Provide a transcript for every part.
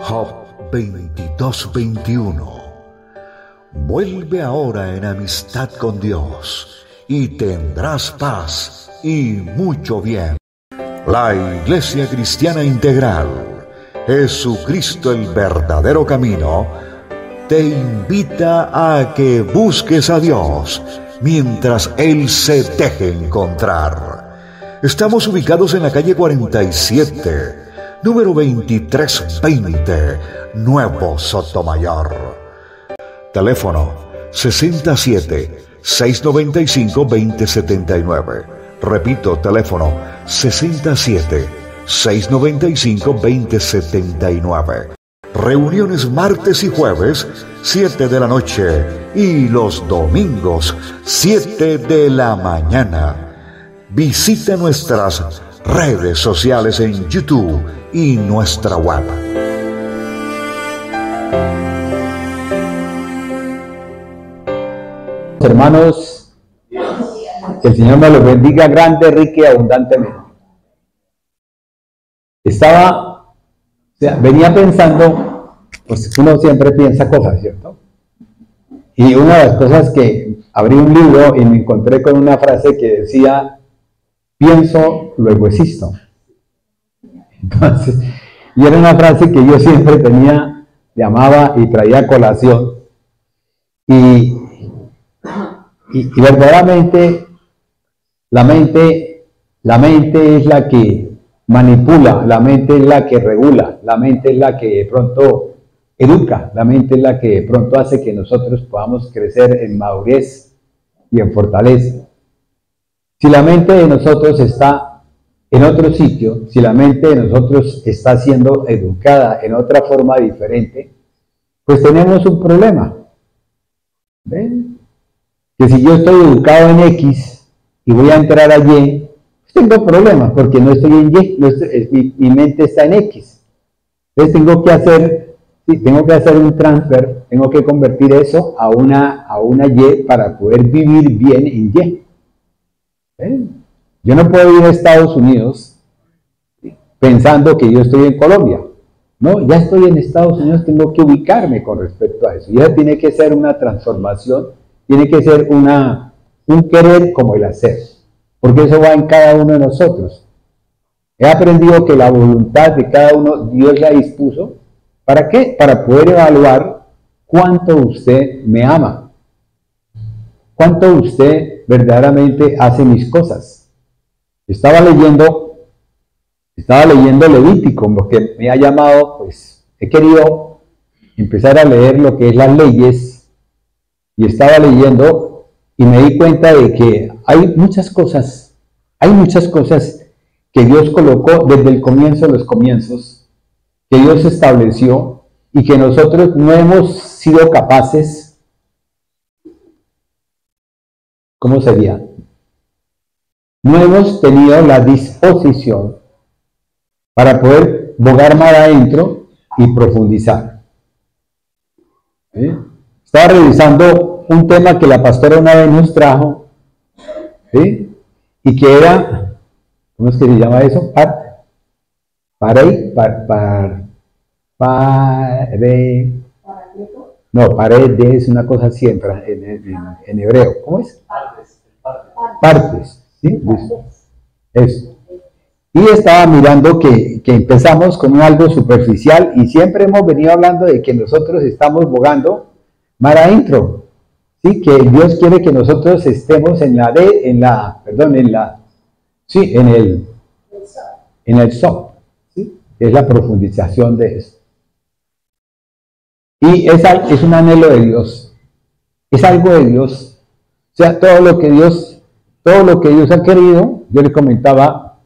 Job 22:21. Vuelve ahora en amistad con Dios y tendrás paz y mucho bien. La Iglesia Cristiana Integral, Jesucristo el verdadero camino, te invita a que busques a Dios mientras Él se deje encontrar. Estamos ubicados en la calle 47, número 2320, Nuevo Sotomayor. Teléfono 67-695-2079. Repito, teléfono 67-695-2079. Reuniones martes y jueves, 7 de la noche, y los domingos, 7 de la mañana. Visita nuestras redes sociales en YouTube y nuestra web. Hermanos, que el Señor me los bendiga grande, rica y abundantemente. Venía pensando, pues uno siempre piensa cosas, ¿cierto? Y una de las cosas que abrí un libro y me encontré con una frase que decía, pienso, luego existo. Entonces, y era una frase que yo siempre tenía, llamaba y traía a colación. Y verdaderamente la mente es la que manipula, la mente es la que regula, la mente es la que de pronto educa, la mente es la que de pronto hace que nosotros podamos crecer en madurez y en fortaleza. Si la mente de nosotros está en otro sitio, si la mente de nosotros está siendo educada en otra forma diferente, pues tenemos un problema. ¿Ven? Que si yo estoy educado en X y voy a entrar a Y, pues tengo problemas porque no estoy en Y, mi mente está en X. Entonces tengo que hacer un transfer, tengo que convertir eso a una Y para poder vivir bien en Y. Yo no puedo ir a Estados Unidos pensando que yo estoy en Colombia. No, ya estoy en Estados Unidos, tengo que ubicarme con respecto a eso. Y eso tiene que ser una transformación, tiene que ser un querer como el hacer, porque eso va en cada uno de nosotros. He aprendido que la voluntad de cada uno, Dios la dispuso. ¿Para qué? Para poder evaluar cuánto usted me ama, cuánto usted verdaderamente hace mis cosas. Estaba leyendo Levítico, lo que me ha llamado, pues he querido empezar a leer lo que es las leyes, y estaba leyendo y me di cuenta de que hay muchas cosas que Dios colocó desde el comienzo de los comienzos, que Dios estableció y que nosotros no hemos sido capaces, ¿cómo sería? No hemos tenido la disposición para poder bogar más adentro y profundizar. Estaba revisando un tema que la pastora una vez nos trajo, y que era, ¿cómo es que se llama eso? Pared es una cosa así en hebreo. ¿Cómo es? Partes. ¿Sí? Eso. Y estaba mirando que empezamos con algo superficial y siempre hemos venido hablando de que nosotros estamos bogando mar adentro, ¿sí? Que Dios quiere que nosotros estemos en el SOP, ¿sí? Que es la profundización de eso. Y es un anhelo de Dios, es algo de Dios. O sea, todo lo que Dios ha querido. Yo le comentaba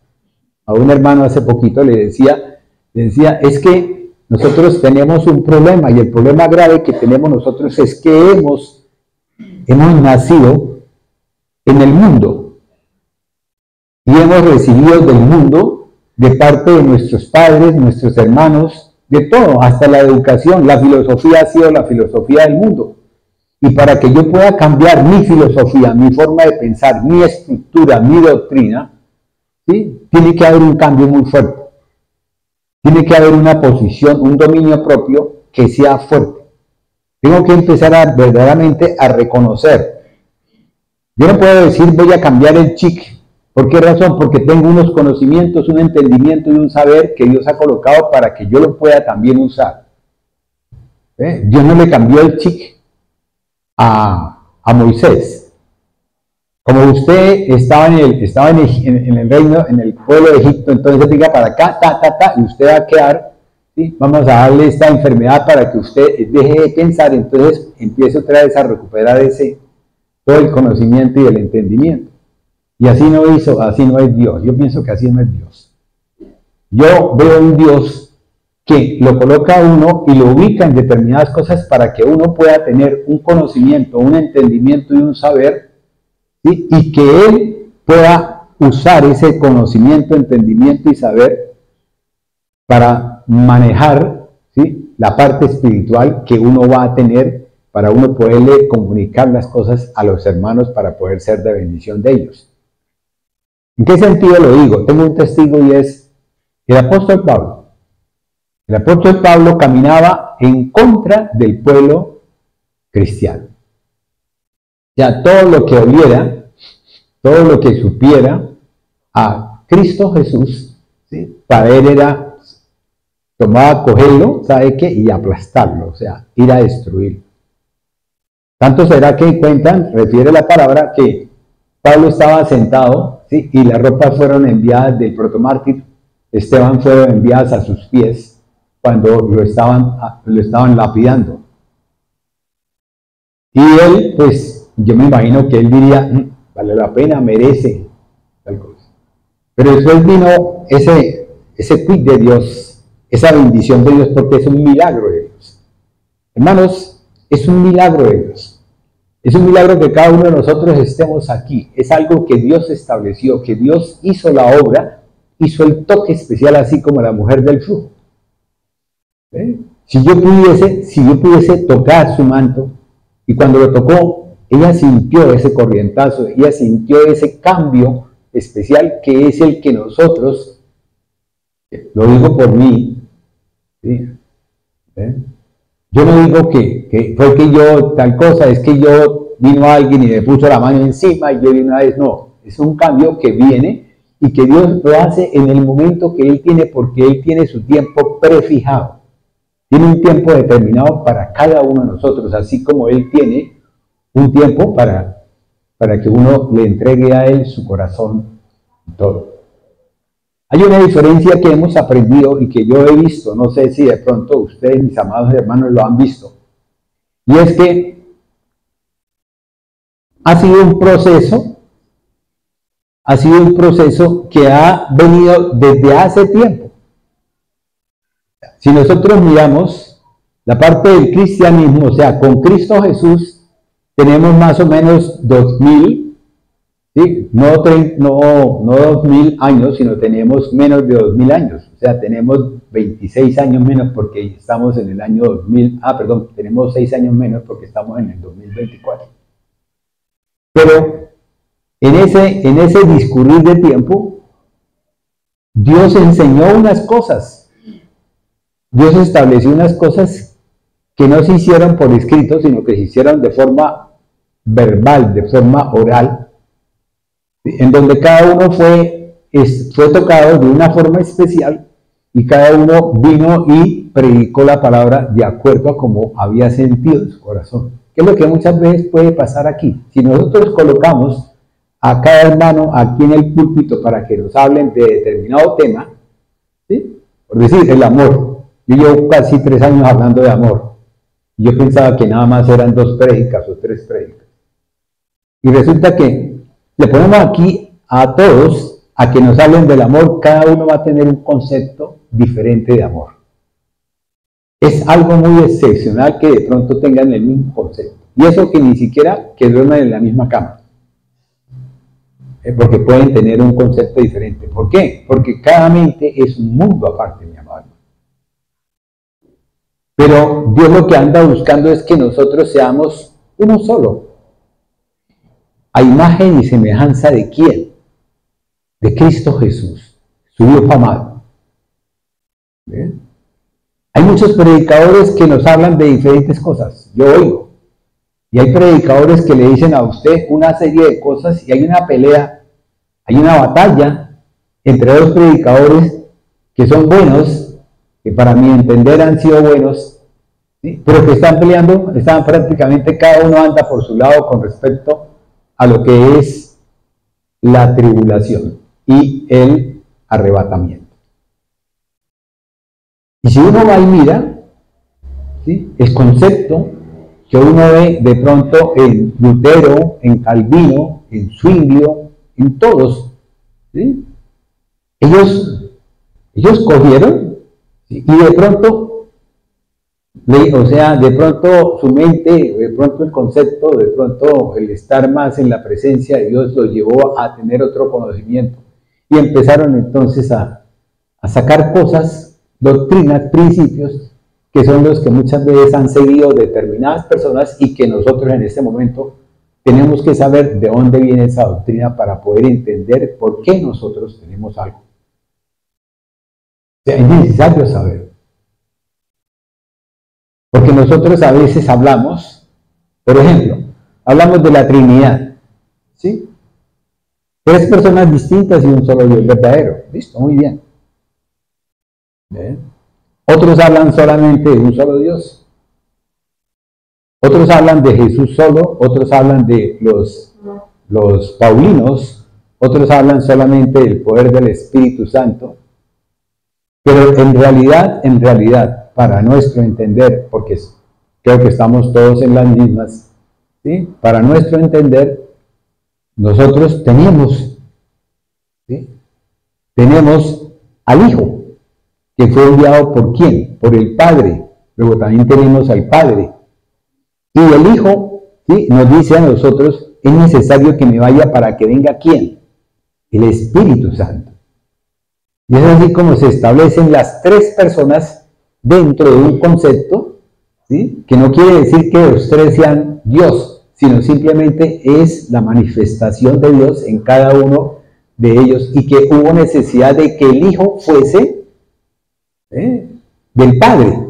a un hermano hace poquito, le decía, es que nosotros tenemos un problema, y el problema grave que tenemos nosotros es que hemos nacido en el mundo y hemos recibido del mundo, de parte de nuestros padres, nuestros hermanos, de todo, hasta la educación. La filosofía ha sido la filosofía del mundo. Y para que yo pueda cambiar mi filosofía, mi forma de pensar, mi estructura, mi doctrina, ¿sí? Tiene que haber un cambio muy fuerte. tiene que haber una posición, un dominio propio que sea fuerte. Tengo que empezar verdaderamente a reconocer. Yo no puedo decir voy a cambiar el chip. ¿Por qué razón? Porque tengo unos conocimientos, un entendimiento y un saber que Dios ha colocado para que yo lo pueda también usar. Dios no le cambió el chip a Moisés. Como usted estaba en el reino, en el pueblo de Egipto, entonces diga para acá, y usted va a quedar, ¿sí? Vamos a darle esta enfermedad para que usted deje de pensar, entonces empiece otra vez a recuperar todo el conocimiento y el entendimiento. Y así no es Dios. Yo pienso que así no es Dios. Yo veo un Dios que lo coloca a uno y lo ubica en determinadas cosas para que uno pueda tener un conocimiento, un entendimiento y un saber, ¿sí? Y que él pueda usar ese conocimiento, entendimiento y saber para manejar, ¿sí?, la parte espiritual que uno va a tener para uno poderle comunicar las cosas a los hermanos para poder ser de bendición de ellos. ¿En qué sentido lo digo? Tengo un testigo y es el apóstol Pablo. El apóstol Pablo caminaba en contra del pueblo cristiano. O sea, todo lo que oliera, todo lo que supiera a Cristo Jesús, ¿sí?, para él era, tomaba cogerlo, ¿sabe qué?, y aplastarlo, o sea, ir a destruirlo. Tanto será que cuentan, refiere la palabra, que Pablo estaba sentado, ¿sí?, y las ropas fueron enviadas del protomártir, Esteban fueron enviadas a sus pies cuando lo estaban lapidando. Y él, pues, yo me imagino que él diría, vale la pena, merece tal cosa. Pero después vino ese quid de Dios, esa bendición de Dios, porque es un milagro de Dios. Hermanos, es un milagro de Dios. Es un milagro que cada uno de nosotros estemos aquí. Es algo que Dios estableció, que Dios hizo la obra, hizo el toque especial, así como la mujer del flujo. Si yo pudiese tocar su manto, y cuando lo tocó, ella sintió ese corrientazo, ella sintió ese cambio especial que es el que nosotros, lo digo por mí, ¿sí?, yo no digo que fue que yo tal cosa, es que yo vino alguien y me puso la mano encima y yo de una vez, no, es un cambio que viene y que Dios lo hace en el momento que Él tiene, porque Él tiene su tiempo prefijado. Tiene un tiempo determinado para cada uno de nosotros, así como Él tiene un tiempo para que uno le entregue a Él su corazón y todo. Hay una diferencia que hemos aprendido y que yo he visto, no sé si de pronto ustedes, mis amados hermanos, lo han visto, y es que ha sido un proceso que ha venido desde hace tiempo. Si nosotros miramos la parte del cristianismo, o sea, con Cristo Jesús, tenemos más o menos 2000, ¿sí?, no 2000 años, sino tenemos menos de 2000 años. O sea, tenemos 26 años menos porque estamos en el año 2000. Tenemos 6 años menos porque estamos en el 2024. Pero en ese discurrir de tiempo, Dios enseñó unas cosas. Dios estableció unas cosas que no se hicieron por escrito, sino que se hicieron de forma verbal, de forma oral, en donde cada uno fue tocado de una forma especial y cada uno vino y predicó la palabra de acuerdo a cómo había sentido en su corazón. ¿Qué es lo que muchas veces puede pasar aquí? Si nosotros colocamos a cada hermano aquí en el púlpito para que nos hablen de determinado tema, ¿sí?, por decir, el amor. Yo llevo casi 3 años hablando de amor. Yo pensaba que nada más eran 2 prédicas o 3 prédicas. Y resulta que le ponemos aquí a todos a que nos hablen del amor, cada uno va a tener un concepto diferente de amor. Es algo muy excepcional que de pronto tengan el mismo concepto. Y eso que ni siquiera que duerman en la misma cama. Porque pueden tener un concepto diferente. ¿Por qué? Porque cada mente es un mundo aparte, mi amado. Pero Dios lo que anda buscando es que nosotros seamos uno solo. A imagen y semejanza de ¿quién? De Cristo Jesús, su Hijo amado. ¿Ven? Hay muchos predicadores que nos hablan de diferentes cosas, yo oigo. Y hay predicadores que le dicen a usted una serie de cosas y hay una pelea, hay una batalla entre dos predicadores que son buenos, que para mi entender han sido buenos, ¿sí? Pero que están peleando, están prácticamente cada uno anda por su lado con respecto a lo que es la tribulación y el arrebatamiento. Y si uno va y mira, ¿sí?, el concepto que uno ve de pronto en Lutero, en Calvino, en Zwinglio, en todos, ¿sí?, ellos cogieron, ¿sí?, y de pronto, o sea, de pronto su mente, de pronto el concepto, de pronto el estar más en la presencia de Dios los llevó a tener otro conocimiento. Y empezaron entonces a sacar cosas, doctrinas, principios, que son los que muchas veces han seguido determinadas personas y que nosotros en este momento tenemos que saber de dónde viene esa doctrina para poder entender por qué nosotros tenemos algo. O sea, es necesario saber. Porque nosotros a veces hablamos, por ejemplo, hablamos de la Trinidad, ¿sí? 3 personas distintas y un solo Dios verdadero. Listo, muy bien. ¿Ven? Otros hablan solamente de un solo Dios. Otros hablan de Jesús solo, otros hablan de los paulinos, otros hablan solamente del poder del Espíritu Santo. Pero en realidad, para nuestro entender, porque creo que estamos todos en las mismas, ¿sí?, para nuestro entender, nosotros tenemos, ¿sí?, tenemos al Hijo, que fue enviado ¿por quién? Por el Padre. Luego también tenemos al Padre. Y el Hijo, ¿sí?, nos dice a nosotros, es necesario que me vaya para que venga ¿quién? El Espíritu Santo. Y es así como se establecen las 3 personas dentro de un concepto, ¿sí?, que no quiere decir que los 3 sean Dios, sino simplemente es la manifestación de Dios en cada uno de ellos y que hubo necesidad de que el Hijo fuese del Padre.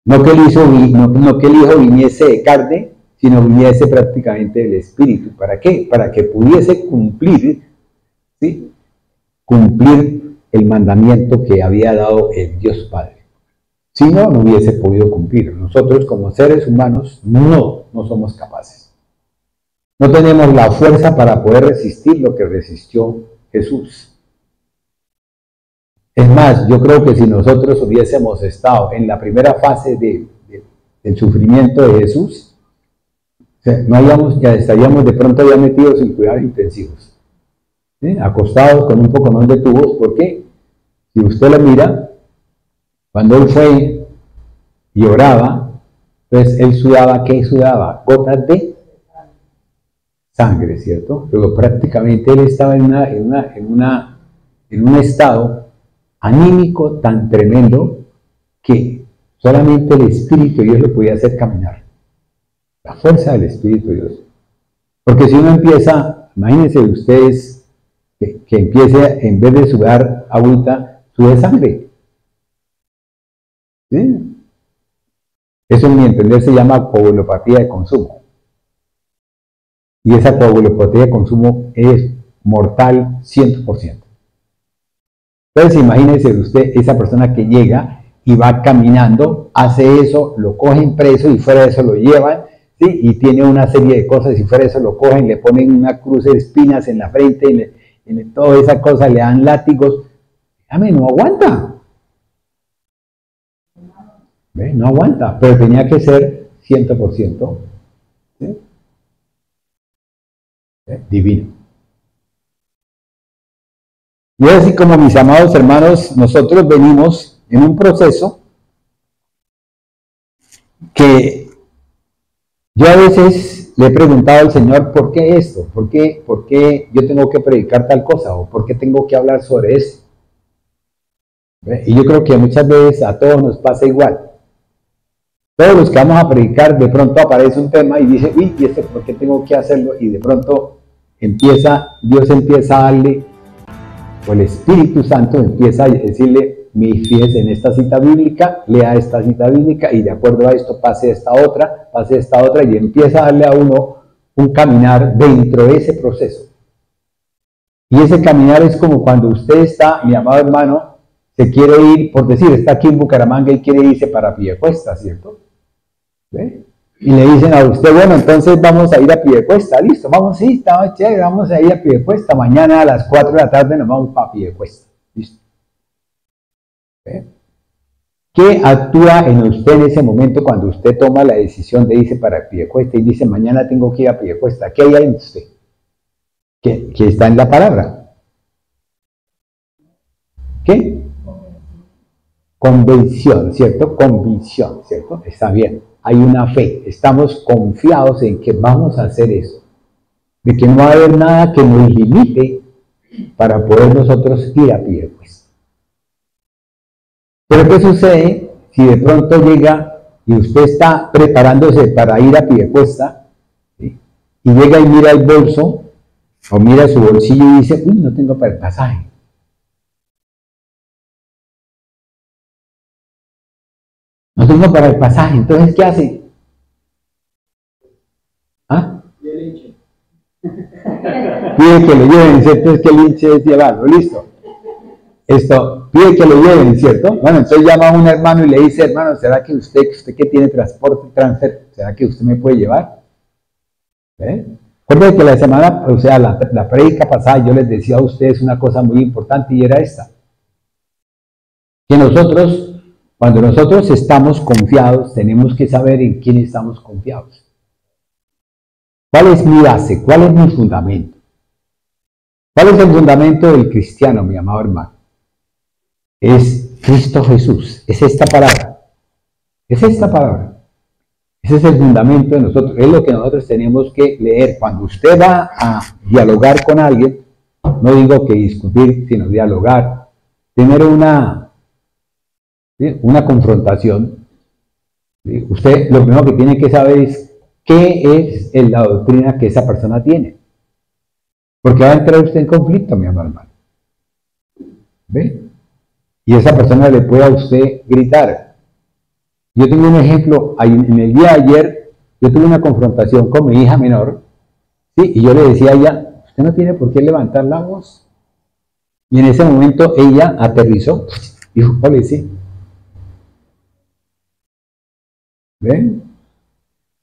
No que el Hijo viniese de carne, sino viniese prácticamente del Espíritu. ¿Para qué? Para que pudiese cumplir, ¿sí?, cumplir el mandamiento que había dado el Dios Padre. Si no, no hubiese podido cumplir. Nosotros como seres humanos no somos capaces. No tenemos la fuerza para poder resistir lo que resistió Jesús. Es más, yo creo que si nosotros hubiésemos estado en la primera fase del sufrimiento de Jesús, o sea, ya estaríamos de pronto ya metidos en cuidados intensivos, ¿sí?, acostados con un poco más de tubos, porque si usted lo mira, cuando él fue y oraba, pues él sudaba, ¿qué sudaba? Gotas de sangre, ¿cierto? Luego prácticamente él estaba en un estado anímico tan tremendo que solamente el Espíritu de Dios lo podía hacer caminar. La fuerza del Espíritu de Dios. Porque si uno empieza, imagínense ustedes que empiece, en vez de sudar agüita, sude sangre. ¿Sí? Eso en mi entender se llama coagulopatía de consumo. Y esa coagulopatía de consumo es mortal 100%. Entonces imagínense usted esa persona que llega y va caminando, hace eso, lo cogen preso y fuera de eso lo llevan, ¿sí?, y tiene una serie de cosas y fuera de eso lo cogen, le ponen una cruz de espinas en la frente, toda esa cosa, le dan látigos. Dígame, no aguanta. ¿Ve? No aguanta, pero tenía que ser 100%, ¿sí?, divino. Y así como, mis amados hermanos, nosotros venimos en un proceso que yo a veces le he preguntado al Señor, ¿por qué esto? ¿Por qué yo tengo que predicar tal cosa? ¿O por qué tengo que hablar sobre eso? Y yo creo que muchas veces a todos nos pasa igual. Todos los que vamos a predicar, de pronto aparece un tema y dice, uy, ¿y esto por qué tengo que hacerlo? Y de pronto Dios empieza a darle, o el Espíritu Santo empieza a decirle, fíjese en esta cita bíblica, lea esta cita bíblica y de acuerdo a esto pase esta otra y empieza a darle a uno un caminar dentro de ese proceso. Y ese caminar es como cuando usted está, mi amado hermano, se quiere ir, por decir, está aquí en Bucaramanga y quiere irse para Piedecuesta, ¿cierto? ¿Ve? Y le dicen a usted, bueno, entonces vamos a ir a Piedecuesta, listo, vamos, sí, está chévere, vamos a ir a Piedecuesta, mañana a las 4 de la tarde nos vamos para Piedecuesta, listo. ¿Ve? ¿Qué actúa en usted en ese momento cuando usted toma la decisión de irse para Piedecuesta y dice, mañana tengo que ir a Piedecuesta? ¿Qué hay en usted? ¿Qué está en la palabra? ¿Qué? Convicción, ¿cierto? Convicción, ¿cierto? Está bien. Hay una fe. Estamos confiados en que vamos a hacer eso. De que no va a haber nada que nos limite para poder nosotros ir a Piedecuesta. Pero ¿qué sucede si de pronto llega y usted está preparándose para ir a Piedecuesta, ¿sí? Y llega y mira el bolso o mira su bolsillo y dice, uy, no tengo para el pasaje? No tengo para el pasaje, entonces ¿qué hace? ¿Ah? Pide que lo lleven, ¿cierto? Es que el hinche es llevarlo, listo. Esto, pide que lo lleven, ¿cierto? Bueno, entonces llama a un hermano y le dice, hermano, ¿será que usted que tiene transporte, transfer, ¿será que usted me puede llevar? Recuerden que la semana, o sea, la prédica pasada yo les decía a ustedes una cosa muy importante y era esta. Que nosotros, cuando nosotros estamos confiados, tenemos que saber en quién estamos confiados. ¿Cuál es mi base? ¿Cuál es mi fundamento? ¿Cuál es el fundamento del cristiano, mi amado hermano? Es Cristo Jesús, es esta palabra. Es esta palabra. Ese es el fundamento de nosotros, es lo que nosotros tenemos que leer. Cuando usted va a dialogar con alguien, no digo que discutir, sino dialogar, tener una confrontación, ¿sí? Usted lo primero que tiene que saber es qué es la doctrina que esa persona tiene. Porque va a entrar usted en conflicto, mi amado hermano. ¿Ve? Y esa persona le puede a usted gritar. Yo tengo un ejemplo, en el día de ayer, yo tuve una confrontación con mi hija menor, ¿sí? Y yo le decía a ella, usted no tiene por qué levantar la voz. Y en ese momento ella aterrizó, dijo, ole, sí. ¿Ven?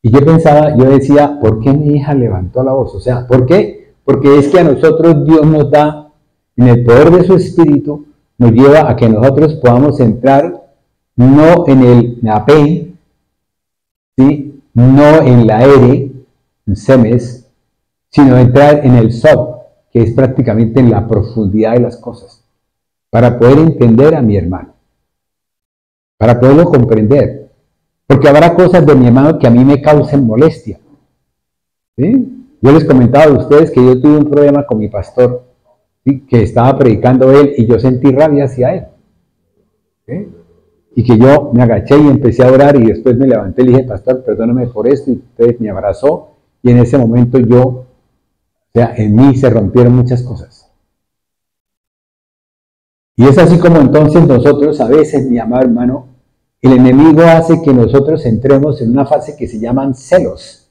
Y yo pensaba, yo decía, ¿por qué mi hija levantó la voz? O sea, ¿por qué? Porque es que a nosotros Dios nos da, en el poder de su Espíritu, nos lleva a que nosotros podamos entrar no en la P, ¿sí? No en la R, en SEMES, sino entrar en el SOB, que es prácticamente en la profundidad de las cosas, para poder entender a mi hermano, para poderlo comprender, porque habrá cosas de mi hermano que a mí me causen molestia, ¿sí? Yo les comentaba a ustedes que yo tuve un problema con mi pastor, ¿sí? Que estaba predicando él y yo sentí rabia hacia él, ¿sí? Y que yo me agaché y empecé a orar y después me levanté y le dije, pastor, perdóname por esto, y entonces me abrazó y en ese momento o sea, en mí se rompieron muchas cosas. Y es así como entonces nosotros a veces, mi amado hermano, el enemigo hace que nosotros entremos en una fase que se llaman celos.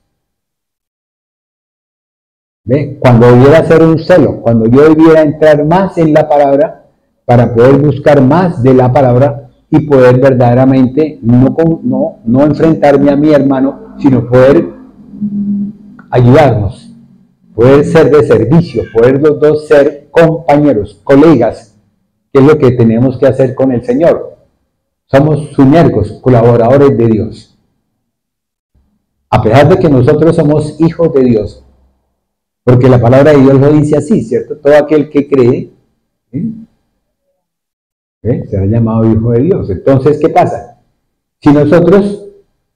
¿Ve? Cuando debiera ser un celo, cuando yo debiera entrar más en la palabra para poder buscar más de la palabra y poder verdaderamente no enfrentarme a mi hermano, sino poder ayudarnos, poder ser de servicio, poder los dos ser compañeros, colegas, que es lo que tenemos que hacer con el Señor. Somos sumergos, colaboradores de Dios. A pesar de que nosotros somos hijos de Dios, porque la palabra de Dios lo dice así, ¿cierto? Todo aquel que cree, ¿sí? Será llamado hijo de Dios. Entonces, ¿qué pasa? Si nosotros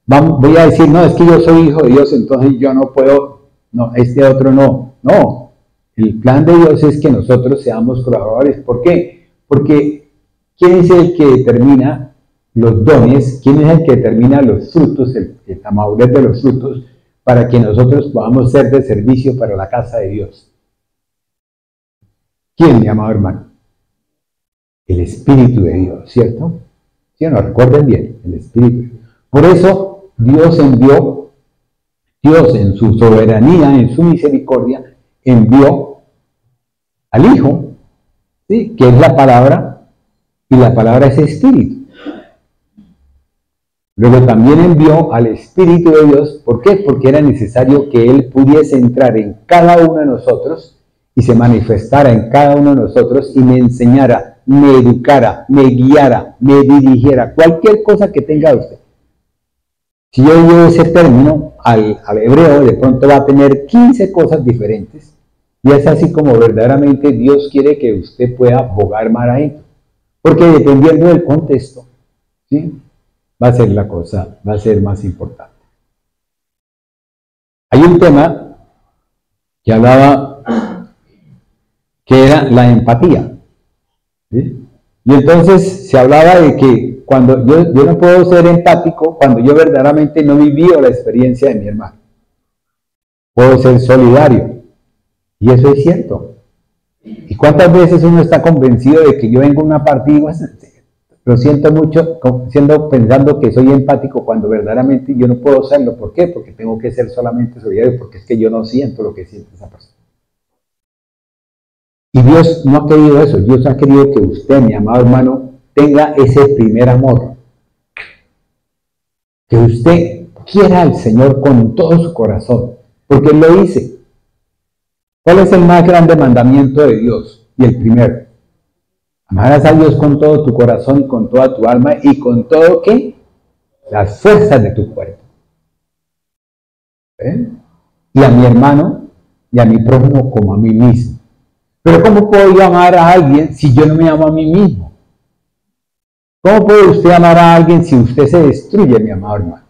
voy a decir, no, es que yo soy hijo de Dios, entonces yo no puedo, no, este otro no. No, el plan de Dios es que nosotros seamos colaboradores. ¿Por qué? Porque ¿quién es el que determina los dones? ¿Quién es el que determina los frutos, la madurez de los frutos, para que nosotros podamos ser de servicio para la casa de Dios? ¿Quién, mi amado hermano? El Espíritu de Dios, ¿cierto? ¿Sí o no? Recuerden bien, el Espíritu. Por eso Dios en su soberanía, en su misericordia, envió al Hijo, ¿sí? Que es la palabra, y la palabra es Espíritu. Luego también envió al Espíritu de Dios. ¿Por qué? Porque era necesario que Él pudiese entrar en cada uno de nosotros y se manifestara en cada uno de nosotros y me enseñara, me educara, me guiara, me dirigiera, cualquier cosa que tenga usted. Si yo llevo ese término al hebreo, de pronto va a tener 15 cosas diferentes, y es así como verdaderamente Dios quiere que usted pueda bogar mar adentro. Porque dependiendo del contexto, ¿sí? Va a ser la cosa, va a ser más importante. Hay un tema que hablaba, que era la empatía, ¿sí? Y entonces se hablaba de que cuando yo no puedo ser empático cuando yo verdaderamente no he vivido la experiencia de mi hermano. Puedo ser solidario, y eso es cierto. ¿Y cuántas veces uno está convencido de que yo vengo a una parte y digo, lo siento mucho, pensando que soy empático cuando verdaderamente yo no puedo serlo? ¿Por qué? Porque tengo que ser solamente solidario, porque es que yo no siento lo que siente esa persona. Y Dios no ha querido eso. Dios ha querido que usted, mi amado hermano, tenga ese primer amor. Que usted quiera al Señor con todo su corazón, porque Él lo dice. ¿Cuál es el más grande mandamiento de Dios? Y el primero: amarás a Dios con todo tu corazón y con toda tu alma y con todo, ¿qué? Las fuerzas de tu cuerpo. Y a mi hermano y a mi prójimo como a mí mismo. Pero ¿cómo puedo yo amar a alguien si yo no me amo a mí mismo? ¿Cómo puede usted amar a alguien si usted se destruye, mi amado hermano?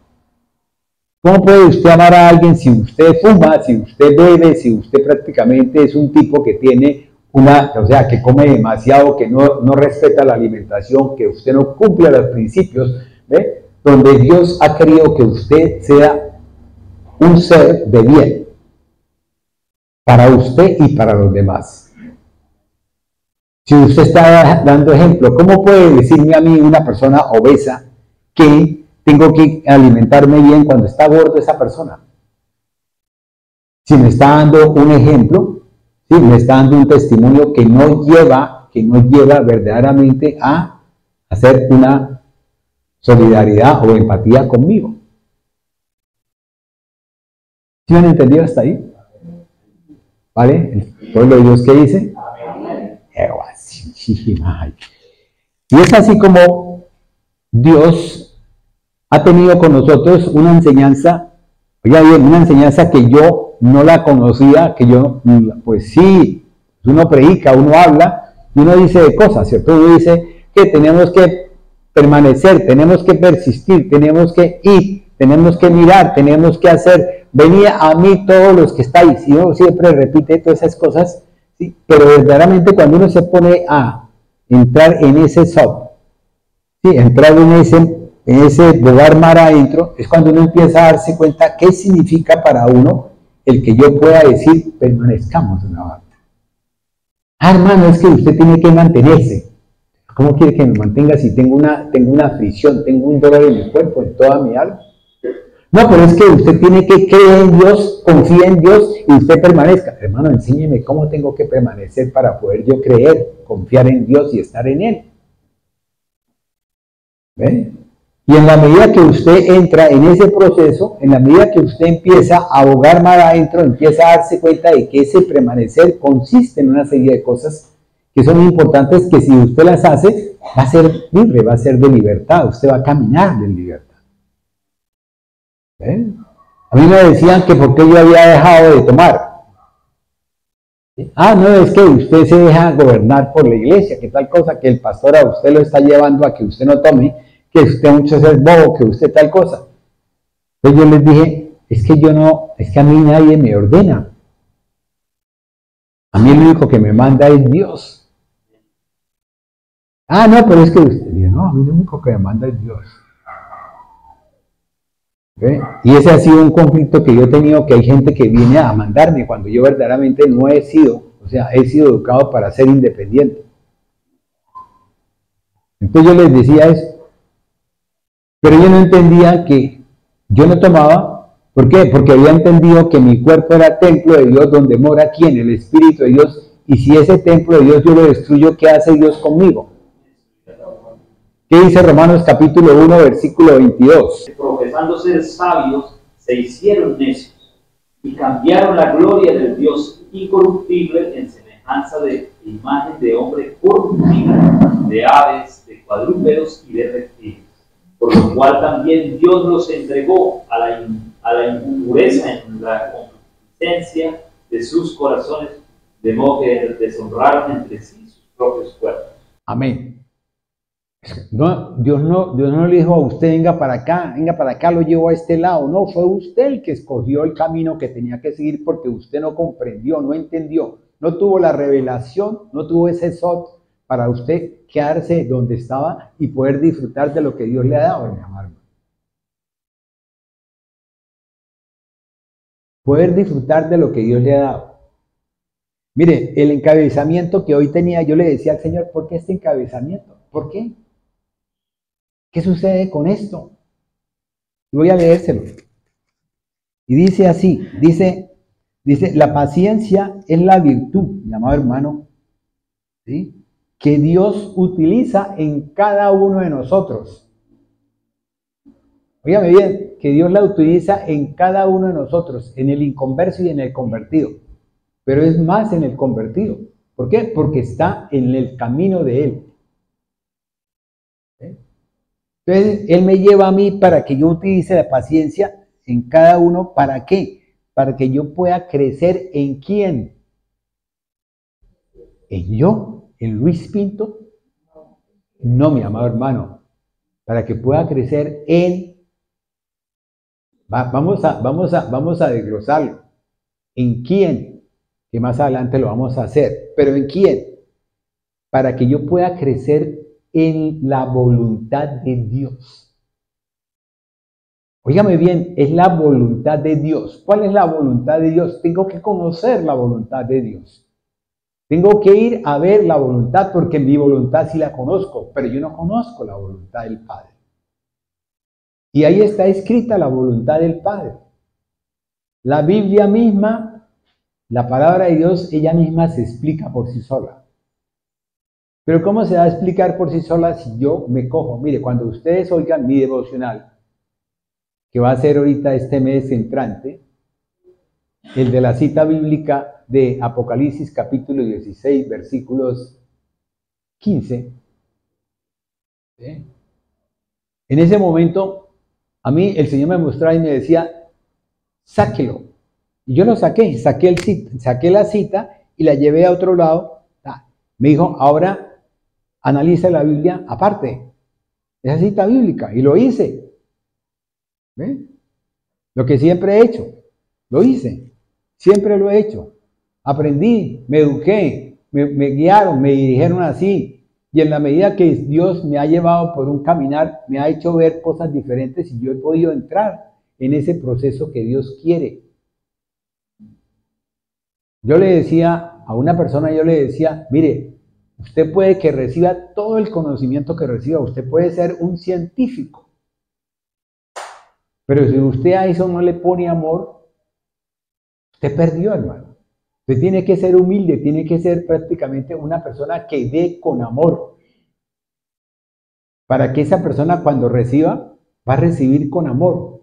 ¿Cómo puede usted amar a alguien si usted fuma, si usted bebe, si usted prácticamente es un tipo que tiene que come demasiado, que no respeta la alimentación, que usted no cumple los principios, ¿ve? Donde Dios ha querido que usted sea un ser de bien para usted y para los demás? Si usted está dando ejemplo, ¿cómo puede decirme a mí, una persona obesa, que tengo que alimentarme bien cuando está gordo esa persona? Si me está dando un ejemplo, ¿sí? Me está dando un testimonio que no lleva verdaderamente a hacer una solidaridad o empatía conmigo. ¿Sí me han entendido hasta ahí? ¿Vale? El pueblo de Dios, ¿qué dice? Y es así como Dios ha tenido con nosotros una enseñanza, oiga bien, una enseñanza que yo no la conocía, que yo, pues sí, uno predica, uno habla, y uno dice de cosas, ¿cierto? Uno dice que tenemos que permanecer, tenemos que persistir, tenemos que ir, tenemos que mirar, tenemos que hacer, venid a mí todos los que estáis, y uno siempre repite todas esas cosas, ¿sí? Pero verdaderamente cuando uno se pone a entrar en ese SOP, ¿sí? Entrar en ese bogar mar adentro, es cuando uno empieza a darse cuenta qué significa para uno el que yo pueda decir, permanezcamos en la barca. Ah, hermano, es que usted tiene que mantenerse. ¿Cómo quiere que me mantenga si tengo una aflicción, tengo un dolor en mi cuerpo, en toda mi alma? No, pero es que usted tiene que creer en Dios, confía en Dios y usted permanezca. Hermano, enséñeme cómo tengo que permanecer para poder yo creer, confiar en Dios y estar en Él. ¿Ven? Y en la medida que usted entra en ese proceso, en la medida que usted empieza a bogar más adentro, empieza a darse cuenta de que ese permanecer consiste en una serie de cosas que son importantes, que si usted las hace, va a ser libre, va a ser de libertad, usted va a caminar de libertad. ¿Ven? A mí me decían que porque yo había dejado de tomar. Ah, no, es que usted se deja gobernar por la iglesia, que tal cosa, que el pastor a usted lo está llevando a que usted no tome, que usted muchas veces es bobo, que usted tal cosa. Entonces yo les dije, es que a mí nadie me ordena. A mí el único que me manda es Dios. Ah, no, pero es que usted dice, no, a mí el único que me manda es Dios. ¿Ve? Y ese ha sido un conflicto que yo he tenido, que hay gente que viene a mandarme cuando yo verdaderamente no he sido, he sido educado para ser independiente. Entonces yo les decía eso, pero yo no entendía que yo no tomaba. ¿Por qué? Porque había entendido que mi cuerpo era templo de Dios donde mora ¿quién? El Espíritu de Dios. Y si ese templo de Dios yo lo destruyo, ¿qué hace Dios conmigo? ¿Qué dice Romanos capítulo 1, versículo 22? Profesando ser sabios, se hicieron necios y cambiaron la gloria del Dios incorruptible en semejanza de imagen de hombre corruptible, de aves, de cuadrúpedos y de reptiles. Por lo cual también Dios los entregó a la impureza en la concupiscencia de sus corazones, de modo que deshonraron entre sí sus propios cuerpos. Amén. No, Dios no le dijo a usted, venga para acá, lo llevo a este lado. No, fue usted el que escogió el camino que tenía que seguir porque usted no comprendió, no entendió, no tuvo la revelación, no tuvo ese sot para usted quedarse donde estaba y poder disfrutar de lo que Dios le ha dado, mi amado. Poder disfrutar de lo que Dios le ha dado. Mire, el encabezamiento que hoy tenía, yo le decía al Señor, ¿por qué este encabezamiento? ¿Por qué? ¿Qué sucede con esto? Y voy a leérselo. Y dice así, dice, la paciencia es la virtud, mi amado hermano, ¿sí?, que Dios utiliza en cada uno de nosotros. Óigame bien, que Dios la utiliza en cada uno de nosotros, en el inconverso y en el convertido. Pero es más en el convertido. ¿Por qué? Porque está en el camino de Él. Entonces, Él me lleva a mí para que yo utilice la paciencia en cada uno. ¿Para qué? Para que yo pueda crecer en ¿quién? ¿En yo? ¿En Luis Pinto? No, mi amado hermano. Para que pueda crecer en... Vamos a desglosarlo. ¿En quién? Que más adelante lo vamos a hacer. ¿Pero en quién? Para que yo pueda crecer en la voluntad de Dios. Óigame bien, es la voluntad de Dios. ¿Cuál es la voluntad de Dios? Tengo que conocer la voluntad de Dios. Tengo que ir a ver la voluntad porque mi voluntad sí la conozco, pero yo no conozco la voluntad del Padre. Y ahí está escrita la voluntad del Padre. La Biblia misma, la palabra de Dios, ella misma se explica por sí sola. Pero ¿cómo se va a explicar por sí sola si yo me cojo? Mire, cuando ustedes oigan mi devocional, que va a ser ahorita este mes entrante, el de la cita bíblica de Apocalipsis capítulo 16, versículos 15. ¿Sí? En ese momento, a mí el Señor me mostraba y me decía, sáquelo. Y yo lo saqué, saqué la cita y la llevé a otro lado. Me dijo, ahora analiza la Biblia aparte, esa cita bíblica. Y lo hice. ¿Ve? Lo que siempre he hecho, lo hice. Siempre lo he hecho. Aprendí, me eduqué, me guiaron, me dirigieron así. Y en la medida que Dios me ha llevado por un caminar, me ha hecho ver cosas diferentes y yo he podido entrar en ese proceso que Dios quiere. Yo le decía a una persona, mire, usted puede que reciba todo el conocimiento que reciba, usted puede ser un científico. Pero si usted a eso no le pone amor, usted perdió, hermano. Usted tiene que ser humilde, tiene que ser prácticamente una persona que dé con amor. Para que esa persona cuando reciba, va a recibir con amor.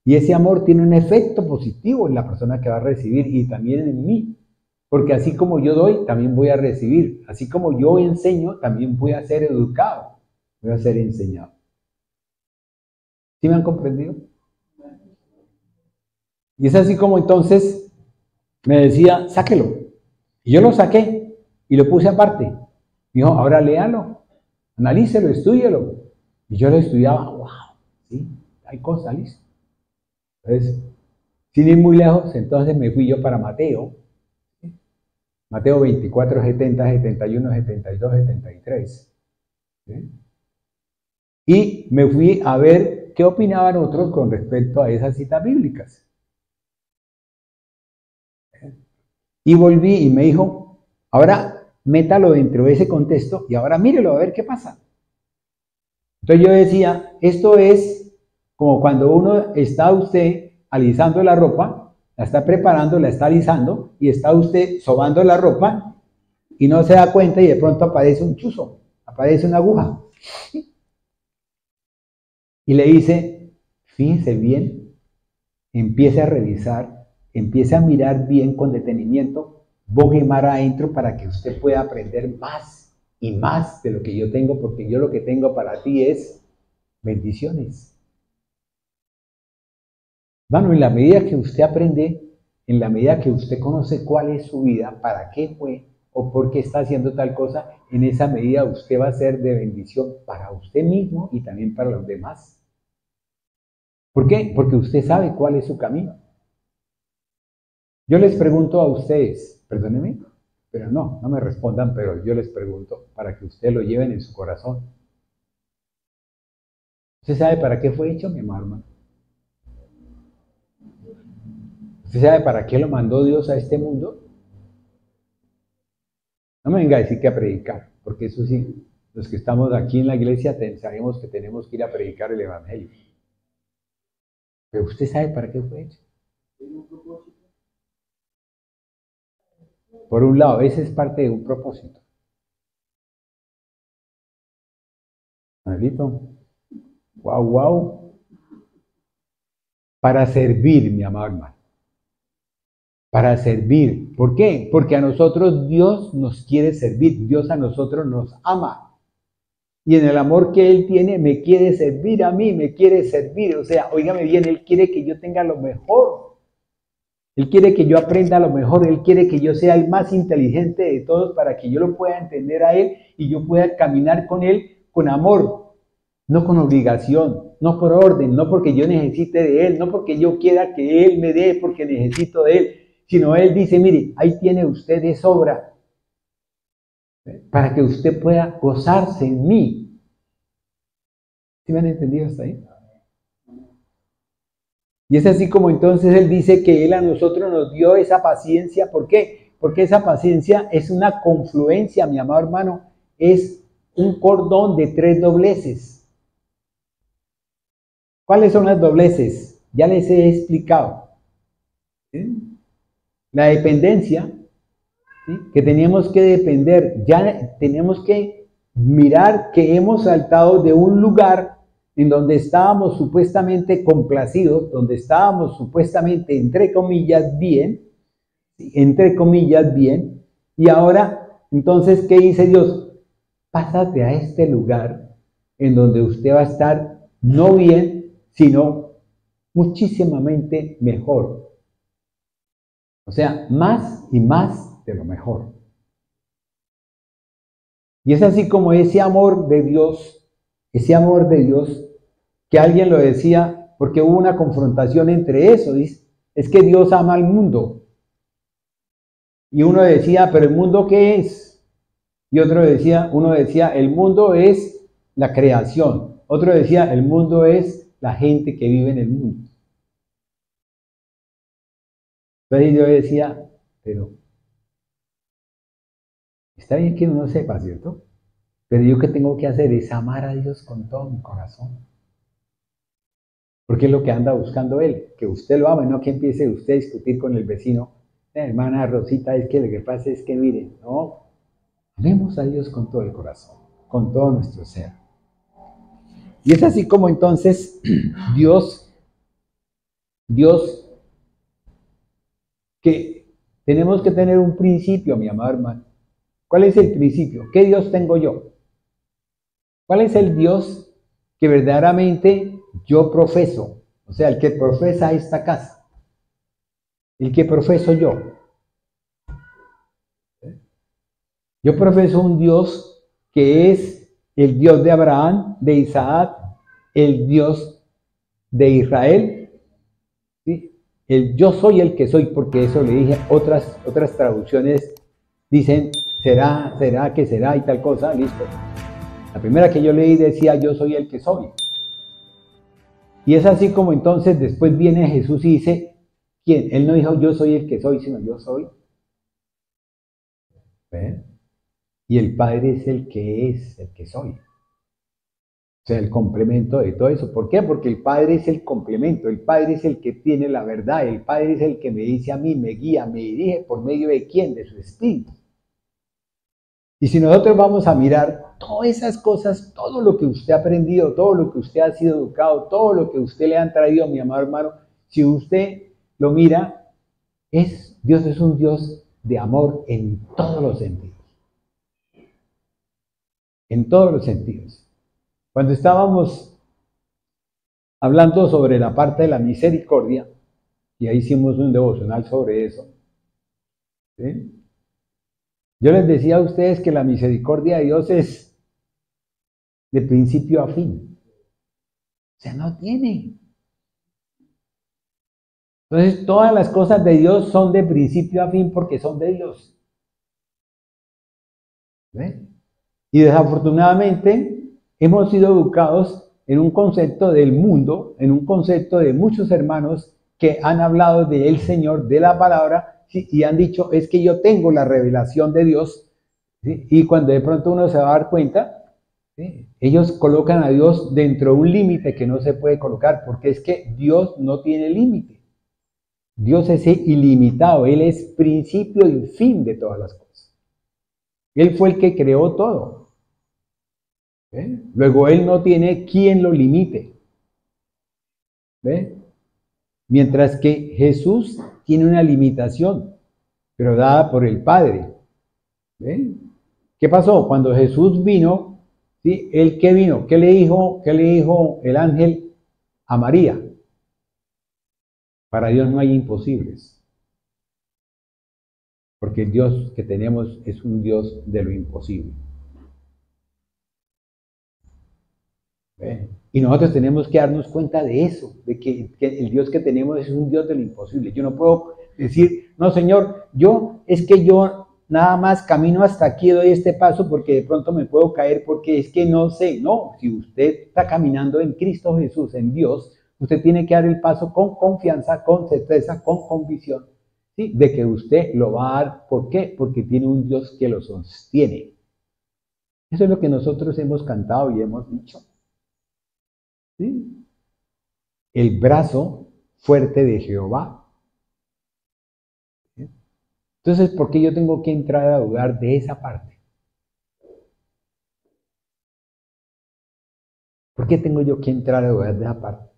Y ese amor tiene un efecto positivo en la persona que va a recibir y también en mí. Porque así como yo doy, también voy a recibir. Así como yo enseño, también voy a ser educado. Voy a ser enseñado. ¿Sí me han comprendido? Y es así como entonces me decía, sáquelo. Y yo lo saqué y lo puse aparte. Me dijo, ahora léalo, analícelo, estúdielo. Y yo lo estudiaba, wow, sí, hay cosas, listo. Entonces, sin ir muy lejos, entonces me fui yo para Mateo. Mateo 24, 70, 71, 72, 73. ¿Sí? Y me fui a ver qué opinaban otros con respecto a esas citas bíblicas. Y volví y me dijo, ahora métalo dentro de ese contexto y ahora mírelo a ver qué pasa. Entonces yo decía, esto es como cuando uno está usted alisando la ropa, la está preparando, la está alisando, y está usted sobando la ropa, y no se da cuenta y de pronto aparece un chuzo, aparece una aguja. Y le dice, fíjese bien, empiece a revisar, empiece a mirar bien con detenimiento, bogue mar adentro para que usted pueda aprender más y más de lo que yo tengo, porque yo lo que tengo para ti es bendiciones. Bueno, en la medida que usted aprende, en la medida que usted conoce cuál es su vida, para qué fue o por qué está haciendo tal cosa, en esa medida usted va a ser de bendición para usted mismo y también para los demás. ¿Por qué? Porque usted sabe cuál es su camino. Yo les pregunto a ustedes, perdónenme, pero no me respondan, pero yo les pregunto para que ustedes lo lleven en su corazón. ¿Usted sabe para qué fue hecho, mi hermano? ¿Usted sabe para qué lo mandó Dios a este mundo? No me venga a decir que a predicar, porque eso sí, los que estamos aquí en la iglesia sabemos que tenemos que ir a predicar el evangelio. Pero usted sabe para qué fue hecho. Por un lado, ese es parte de un propósito. Maldito. Wow. Para servir, mi amado hermano. Para servir. ¿Por qué? Porque a nosotros Dios nos quiere servir. Dios a nosotros nos ama. Y en el amor que Él tiene, me quiere servir a mí, me quiere servir. O sea, óigame bien, Él quiere que yo tenga lo mejor. Él quiere que yo aprenda lo mejor. Él quiere que yo sea el más inteligente de todos para que yo lo pueda entender a Él y yo pueda caminar con Él con amor, no con obligación, no por orden, no porque yo necesite de Él, no porque yo quiera que Él me dé porque necesito de Él, sino Él dice, mire, ahí tiene usted de sobra para que usted pueda gozarse en mí. ¿Sí me han entendido hasta ahí? Y es así como entonces Él dice que Él a nosotros nos dio esa paciencia. ¿Por qué? Porque esa paciencia es una confluencia, mi amado hermano, es un cordón de 3 dobleces. ¿Cuáles son las dobleces? Ya les he explicado. ¿Sí? La dependencia, ¿sí? Que teníamos que depender, ya tenemos que mirar que hemos saltado de un lugar en donde estábamos supuestamente complacidos, donde estábamos supuestamente, entre comillas, bien, y ahora, entonces, ¿qué dice Dios? Pásate a este lugar en donde usted va a estar no bien, sino muchísimamente mejor. O sea, más y más de lo mejor. Y es así como ese amor de Dios, que alguien lo decía, porque hubo una confrontación entre eso, dice, es que Dios ama al mundo. Y uno decía, pero ¿el mundo qué es? Y uno decía, el mundo es la creación. Otro decía, el mundo es la gente que vive en el mundo. Entonces yo decía, pero está bien que uno sepa, ¿cierto? Pero yo que tengo que hacer es amar a Dios con todo mi corazón. Porque es lo que anda buscando Él, que usted lo ame, no que empiece usted a discutir con el vecino. Hermana Rosita, es que lo que pasa es que, mire, no, amemos a Dios con todo el corazón, con todo nuestro ser. Y es así como entonces Dios, que tenemos que tener un principio, mi amado hermano. ¿Cuál es el principio? ¿Qué Dios tengo yo? ¿Cuál es el Dios que verdaderamente yo profeso? O sea, el que profesa esta casa. El que profeso yo. Yo profeso un Dios que es el Dios de Abraham, de Isaac, el Dios de Israel. ¿Sí? Yo soy el que soy, porque eso le dije, otras traducciones dicen, será que será y tal cosa, listo. La primera que yo leí decía, yo soy el que soy. Y es así como entonces después viene Jesús y dice, ¿quién? Él no dijo, yo soy el que soy, sino yo soy. ¿Ven? Y el Padre es el que soy. sea, el complemento de todo eso. ¿Por qué? Porque el Padre es el complemento, el Padre es el que tiene la verdad, el Padre es el que me dice a mí, me guía, me dirige, ¿por medio de quién? De su Espíritu. Y si nosotros vamos a mirar todas esas cosas, todo lo que usted ha aprendido, todo lo que usted ha sido educado, todo lo que usted le han traído, mi amado hermano, si usted lo mira, Dios es un Dios de amor en todos los sentidos. En todos los sentidos. Cuando estábamos hablando sobre la parte de la misericordia, y ahí hicimos un devocional sobre eso, ¿sí? Yo les decía a ustedes que la misericordia de Dios es de principio a fin. O sea, no tiene. Entonces, todas las cosas de Dios son de principio a fin porque son de Dios. ¿Ven? Y desafortunadamente hemos sido educados en un concepto del mundo, en un concepto de muchos hermanos que han hablado del Señor, de la palabra, ¿sí? Y han dicho, es que yo tengo la revelación de Dios, ¿sí? Y cuando de pronto uno se va a dar cuenta, ¿sí? Ellos colocan a Dios dentro de un límite que no se puede colocar, porque es que Dios no tiene límite. Dios es ilimitado, Él es principio y fin de todas las cosas. Él fue el que creó todo. ¿Ve? Luego Él no tiene quien lo limite. ¿Ve? Mientras que Jesús tiene una limitación, pero dada por el Padre. ¿Ve? ¿Qué pasó? Cuando Jesús vino, ¿sí? ¿Él qué vino? ¿Qué le dijo el ángel a María? Para Dios no hay imposibles. Porque el Dios que tenemos es un Dios de lo imposible. ¿Ve? Y nosotros tenemos que darnos cuenta de eso, de que el Dios que tenemos es un Dios de lo imposible. Yo no puedo decir, no Señor, es que yo nada más camino hasta aquí, doy este paso porque de pronto me puedo caer porque es que no sé. No, si usted está caminando en Cristo Jesús, en Dios, usted tiene que dar el paso con confianza, con certeza, con convicción, ¿sí? De que usted lo va a dar. ¿Por qué? Porque tiene un Dios que lo sostiene. Eso es lo que nosotros hemos cantado y hemos dicho. ¿Sí? El brazo fuerte de Jehová. ¿Sí? Entonces, ¿por qué yo tengo que entrar a dudar de esa parte? ¿Por qué tengo yo que entrar a dudar de esa parte?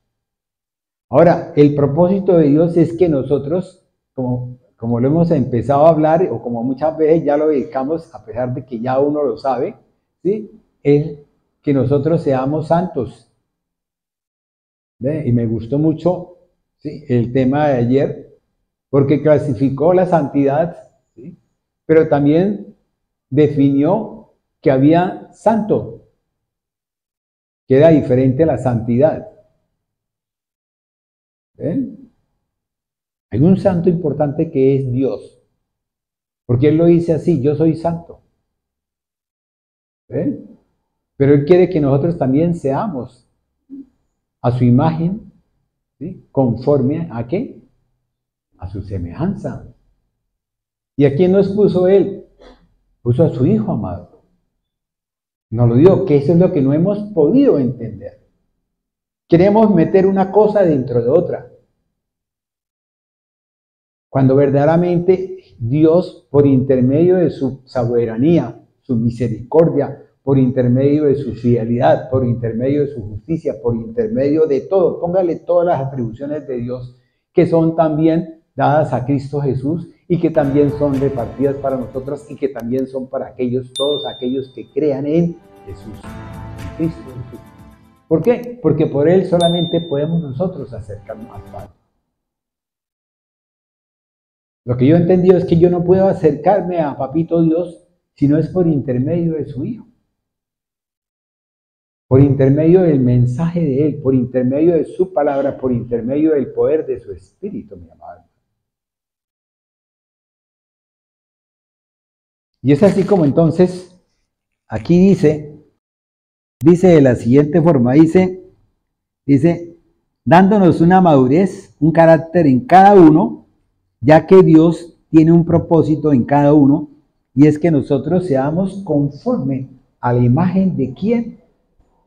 Ahora, el propósito de Dios es que nosotros, como lo hemos empezado a hablar, o como muchas veces ya lo dedicamos, a pesar de que ya uno lo sabe, ¿sí? Es que nosotros seamos santos. ¿Ve? Y me gustó mucho, ¿sí? El tema de ayer, porque clasificó la santidad, ¿sí? Pero también definió que había santo, que era diferente a la santidad. ¿Ven? Hay un santo importante que es Dios, porque Él lo dice así, yo soy santo. ¿Ven? Pero Él quiere que nosotros también seamos a su imagen, ¿sí? Conforme a ¿qué? A su semejanza. ¿Y a quién nos puso Él? Puso a su Hijo amado. Nos lo dio, que eso es lo que no hemos podido entender. Queremos meter una cosa dentro de otra. Cuando verdaderamente Dios, por intermedio de su soberanía, su misericordia, por intermedio de su fidelidad, por intermedio de su justicia, por intermedio de todo, póngale todas las atribuciones de Dios que son también dadas a Cristo Jesús y que también son repartidas para nosotros y que también son para todos aquellos que crean en Jesús, en Cristo Jesús. ¿Por qué? Porque por Él solamente podemos nosotros acercarnos al Padre. Lo que yo he entendido es que yo no puedo acercarme a Papito Dios si no es por intermedio de su Hijo. Por intermedio del mensaje de Él, por intermedio de su palabra, por intermedio del poder de su Espíritu, mi amado. Y es así como entonces, aquí dice de la siguiente forma, dice, dándonos una madurez, un carácter en cada uno, ya que Dios tiene un propósito en cada uno, y es que nosotros seamos conforme a la imagen de ¿quién?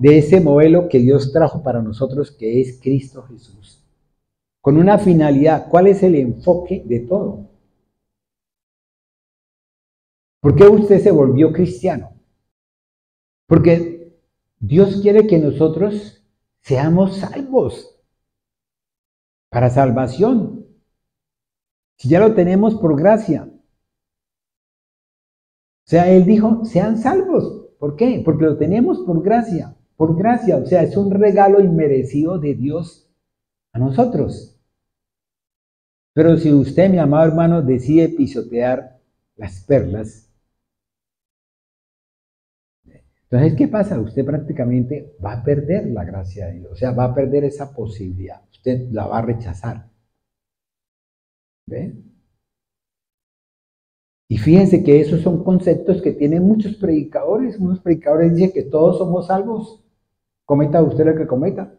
de ese modelo que Dios trajo para nosotros, que es Cristo Jesús. Con una finalidad. ¿Cuál es el enfoque de todo? ¿Por qué usted se volvió cristiano? Porque Dios quiere que nosotros seamos salvos para salvación. Si ya lo tenemos por gracia. O sea, Él dijo, sean salvos. ¿Por qué? Porque lo tenemos por gracia. Por gracia, o sea, es un regalo inmerecido de Dios a nosotros. Pero si usted, mi amado hermano, decide pisotear las perlas, entonces, ¿qué pasa? Usted prácticamente va a perder la gracia de Dios, o sea, va a perder esa posibilidad, usted la va a rechazar. ¿Ve? Y fíjense que esos son conceptos que tienen muchos predicadores. Unos predicadores dicen que todos somos salvos, cometa usted lo que cometa.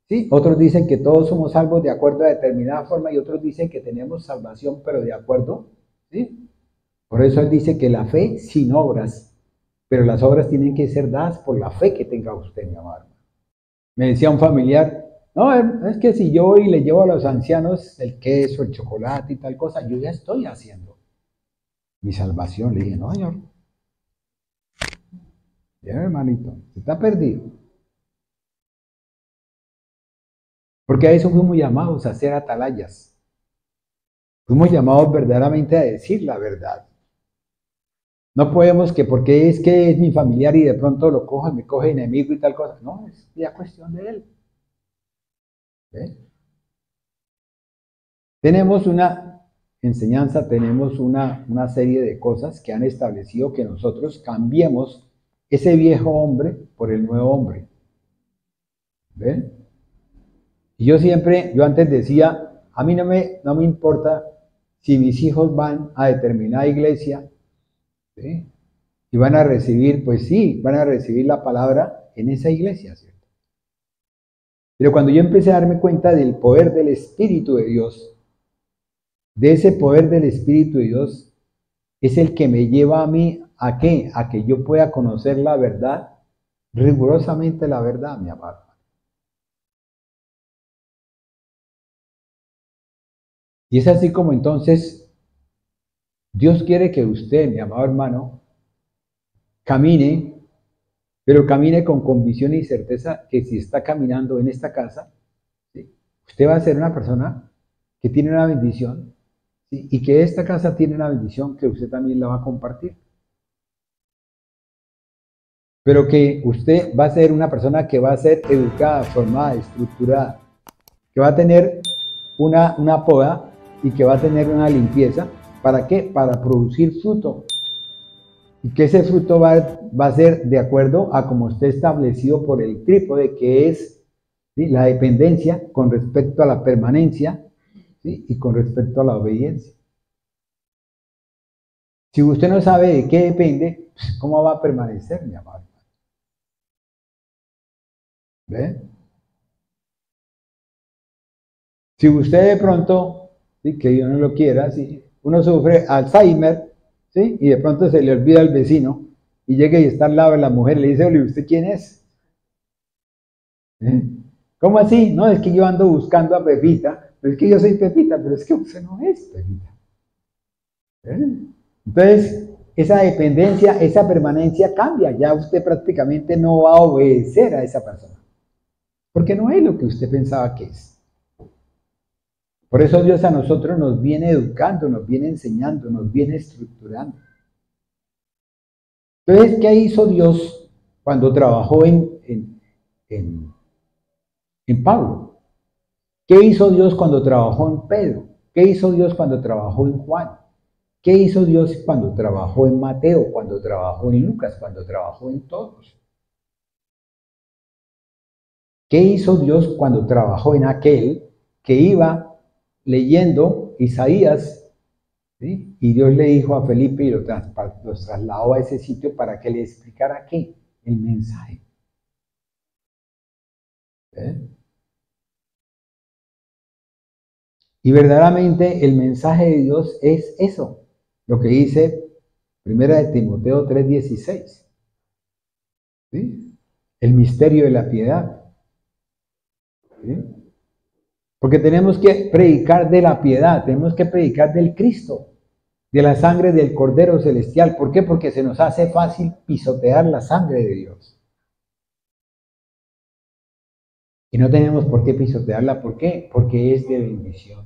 ¿Sí? Otros dicen que todos somos salvos de acuerdo a determinada forma y otros dicen que tenemos salvación, pero de acuerdo. ¿Sí? Por eso él dice que la fe sin obras. Pero las obras tienen que ser dadas por la fe que tenga usted, mi amado. Me decía un familiar, no, es que si yo voy y le llevo a los ancianos el queso, el chocolate y tal cosa, yo ya estoy haciendo mi salvación. Le dije, no, señor. Ya, hermanito, se está perdido. Porque a eso fuimos llamados, a ser atalayas. Fuimos llamados verdaderamente a decir la verdad. No podemos que porque es mi familiar y de pronto lo coge, me coge enemigo y tal cosa. No, es ya cuestión de él. ¿Ve? Tenemos una enseñanza, tenemos una serie de cosas que han establecido que nosotros cambiemos ese viejo hombre por el nuevo hombre. ¿Ven? Y yo antes decía, a mí no me importa si mis hijos van a determinada iglesia, ¿sí? Y van a recibir, pues sí, van a recibir la palabra en esa iglesia, ¿cierto? Pero cuando yo empecé a darme cuenta del poder del Espíritu de Dios, de ese poder del Espíritu de Dios, es el que me lleva a mí, ¿a qué? A que yo pueda conocer la verdad, rigurosamente la verdad, mi amado. Y es así como entonces Dios quiere que usted, mi amado hermano, camine, pero camine con convicción y certeza que si está caminando en esta casa, ¿sí? Usted va a ser una persona que tiene una bendición, ¿sí? Y que esta casa tiene una bendición que usted también la va a compartir. Pero que usted va a ser una persona que va a ser educada, formada, estructurada, que va a tener una poda y que va a tener una limpieza. ¿Para qué? Para producir fruto. Y que ese fruto va a ser de acuerdo a como esté establecido por el trípode, que es, ¿sí?, la dependencia con respecto a la permanencia, ¿sí?, y con respecto a la obediencia. Si usted no sabe de qué depende, ¿cómo va a permanecer, mi amado? ¿Ve? Si usted de pronto, ¿sí?, que Dios no lo quiera, ¿sí?, uno sufre Alzheimer, ¿sí?, y de pronto se le olvida al vecino y llega y está al lado de la mujer y le dice, oye, ¿usted quién es? ¿Eh? ¿Cómo así? No, es que yo ando buscando a Pepita, pero es que yo soy Pepita, pero es que usted no es Pepita. ¿Eh? Entonces, esa dependencia, esa permanencia cambia, ya usted prácticamente no va a obedecer a esa persona, porque no es lo que usted pensaba que es. Por eso Dios a nosotros nos viene educando, nos viene enseñando, nos viene estructurando. Entonces, ¿qué hizo Dios cuando trabajó en Pablo? ¿Qué hizo Dios cuando trabajó en Pedro? ¿Qué hizo Dios cuando trabajó en Juan? ¿Qué hizo Dios cuando trabajó en Mateo, cuando trabajó en Lucas, cuando trabajó en todos? ¿Qué hizo Dios cuando trabajó en aquel que iba leyendo Isaías, ¿sí?, y Dios le dijo a Felipe y los trasladó a ese sitio para que le explicara qué? El mensaje. ¿Eh? Y verdaderamente el mensaje de Dios es eso, lo que dice 1 Timoteo 3:16. ¿Sí? el misterio de la piedad. ¿Sí? Porque tenemos que predicar de la piedad, tenemos que predicar del Cristo, de la sangre del Cordero Celestial. ¿Por qué? Porque se nos hace fácil pisotear la sangre de Dios. Y no tenemos por qué pisotearla. ¿Por qué? Porque es de bendición.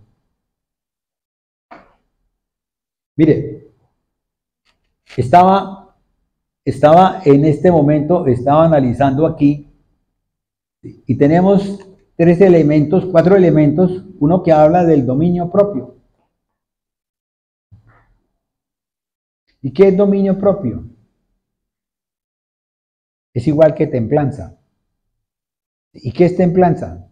Mire, estaba en este momento, estaba analizando aquí, y tenemos 4 elementos, uno que habla del dominio propio. ¿Y qué es dominio propio? Es igual que templanza. ¿Y qué es templanza?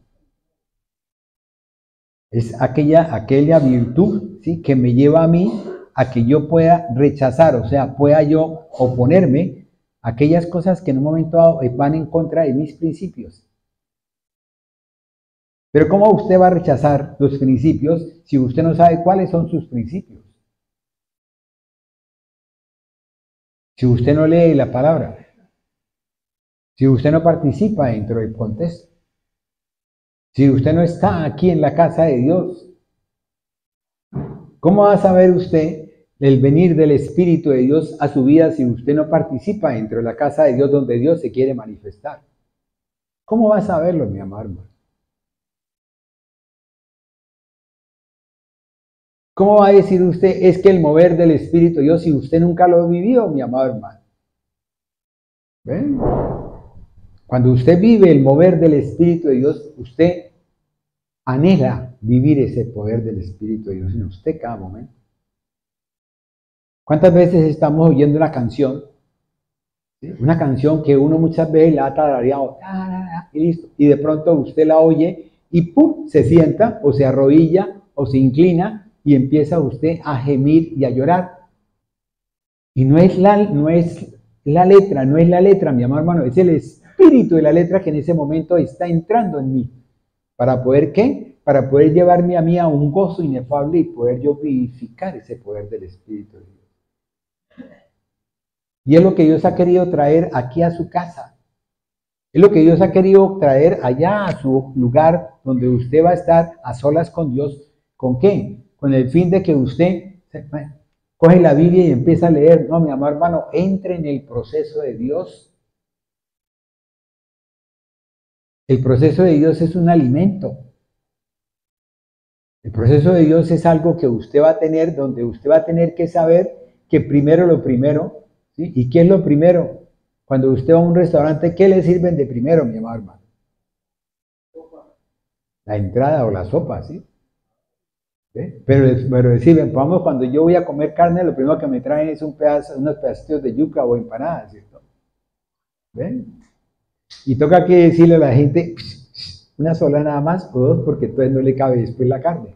Es aquella virtud, ¿sí?, que me lleva a mí a que yo pueda rechazar, o sea, pueda yo oponerme a aquellas cosas que en un momento dado van en contra de mis principios. Pero ¿cómo usted va a rechazar los principios si usted no sabe cuáles son sus principios? Si usted no lee la palabra, si usted no participa dentro del contexto, si usted no está aquí en la casa de Dios, ¿cómo va a saber usted el venir del Espíritu de Dios a su vida si usted no participa dentro de la casa de Dios donde Dios se quiere manifestar? ¿Cómo va a saberlo, mi amado hermano? ¿Cómo va a decir usted es que el mover del Espíritu de Dios si usted nunca lo ha vivido, mi amado hermano? ¿Ven? Cuando usted vive el mover del Espíritu de Dios, usted anhela vivir ese poder del Espíritu de Dios en usted cada momento. ¿Cuántas veces estamos oyendo una canción? ¿Sí? Una canción que uno muchas veces la ha tarareado, y listo. Y de pronto usted la oye y ¡pum!, se sienta o se arrodilla o se inclina y empieza usted a gemir y a llorar. Y no es la letra, mi amado hermano, es el espíritu de la letra que en ese momento está entrando en mí. ¿Para poder qué? Para poder llevarme a mí a un gozo inefable y poder yo vivificar ese poder del Espíritu de Dios. Y es lo que Dios ha querido traer aquí a su casa. Es lo que Dios ha querido traer allá a su lugar donde usted va a estar a solas con Dios. ¿Con qué? Con el fin de que usted coge la Biblia y empieza a leer. No, mi amado hermano, entre en el proceso de Dios. El proceso de Dios es un alimento. El proceso de Dios es algo que usted va a tener, donde usted va a tener que saber que primero lo primero, ¿sí? ¿Y qué es lo primero? Cuando usted va a un restaurante, ¿qué le sirven de primero, mi amado hermano? La entrada o la sopa, ¿sí? ¿Ve? Pero decirme, vamos, cuando yo voy a comer carne, lo primero que me traen es unos pedacitos de yuca o empanadas, ¿cierto? ¿Ven? Y toca que decirle a la gente, una sola nada más o 2, porque entonces no le cabe después la carne.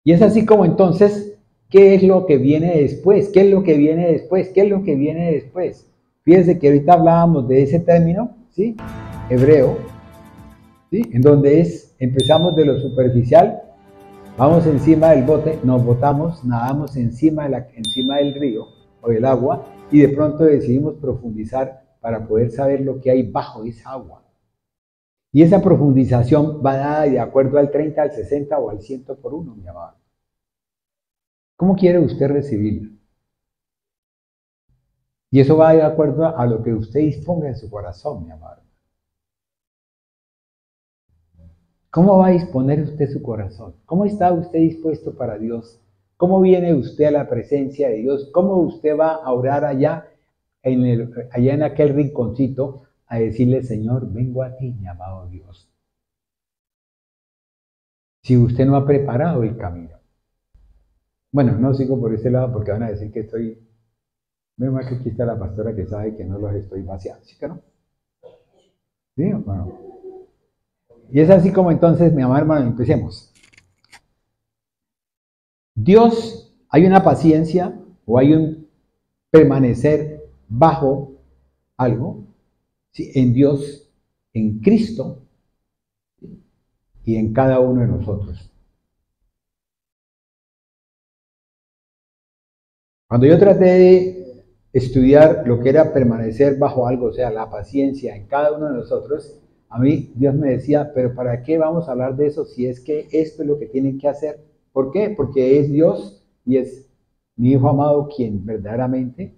Y es así como entonces, ¿qué es lo que viene después? ¿Qué es lo que viene después? ¿Qué es lo que viene después? Fíjense que ahorita hablábamos de ese término, ¿sí? Hebreo, ¿sí? En donde empezamos de lo superficial, vamos encima del bote, nos botamos, nadamos encima del río o del agua y de pronto decidimos profundizar para poder saber lo que hay bajo esa agua. Y esa profundización va dada de acuerdo al 30, al 60 o al 100 por 1, mi amado. ¿Cómo quiere usted recibirla? Y eso va de acuerdo a lo que usted disponga en su corazón, mi amado. ¿Cómo va a disponer usted su corazón? ¿Cómo está usted dispuesto para Dios? ¿Cómo viene usted a la presencia de Dios? ¿Cómo usted va a orar allá en aquel rinconcito a decirle, Señor, vengo a ti, mi amado Dios? Si usted no ha preparado el camino. Bueno, no sigo por ese lado porque van a decir que estoy... Menos mal que aquí está la pastora que sabe que no los estoy vaciando, ¿sí que no? ¿Sí o no? Y es así como entonces, mi amado hermano, empecemos. Dios, hay una paciencia o hay un permanecer bajo algo, ¿sí?, en Dios, en Cristo y en cada uno de nosotros. Cuando yo traté estudiar lo que era permanecer bajo algo, o sea, la paciencia en cada uno de nosotros, a mí Dios me decía, pero ¿para qué vamos a hablar de eso si es que esto es lo que tienen que hacer? ¿Por qué? Porque es Dios y es mi Hijo amado quien verdaderamente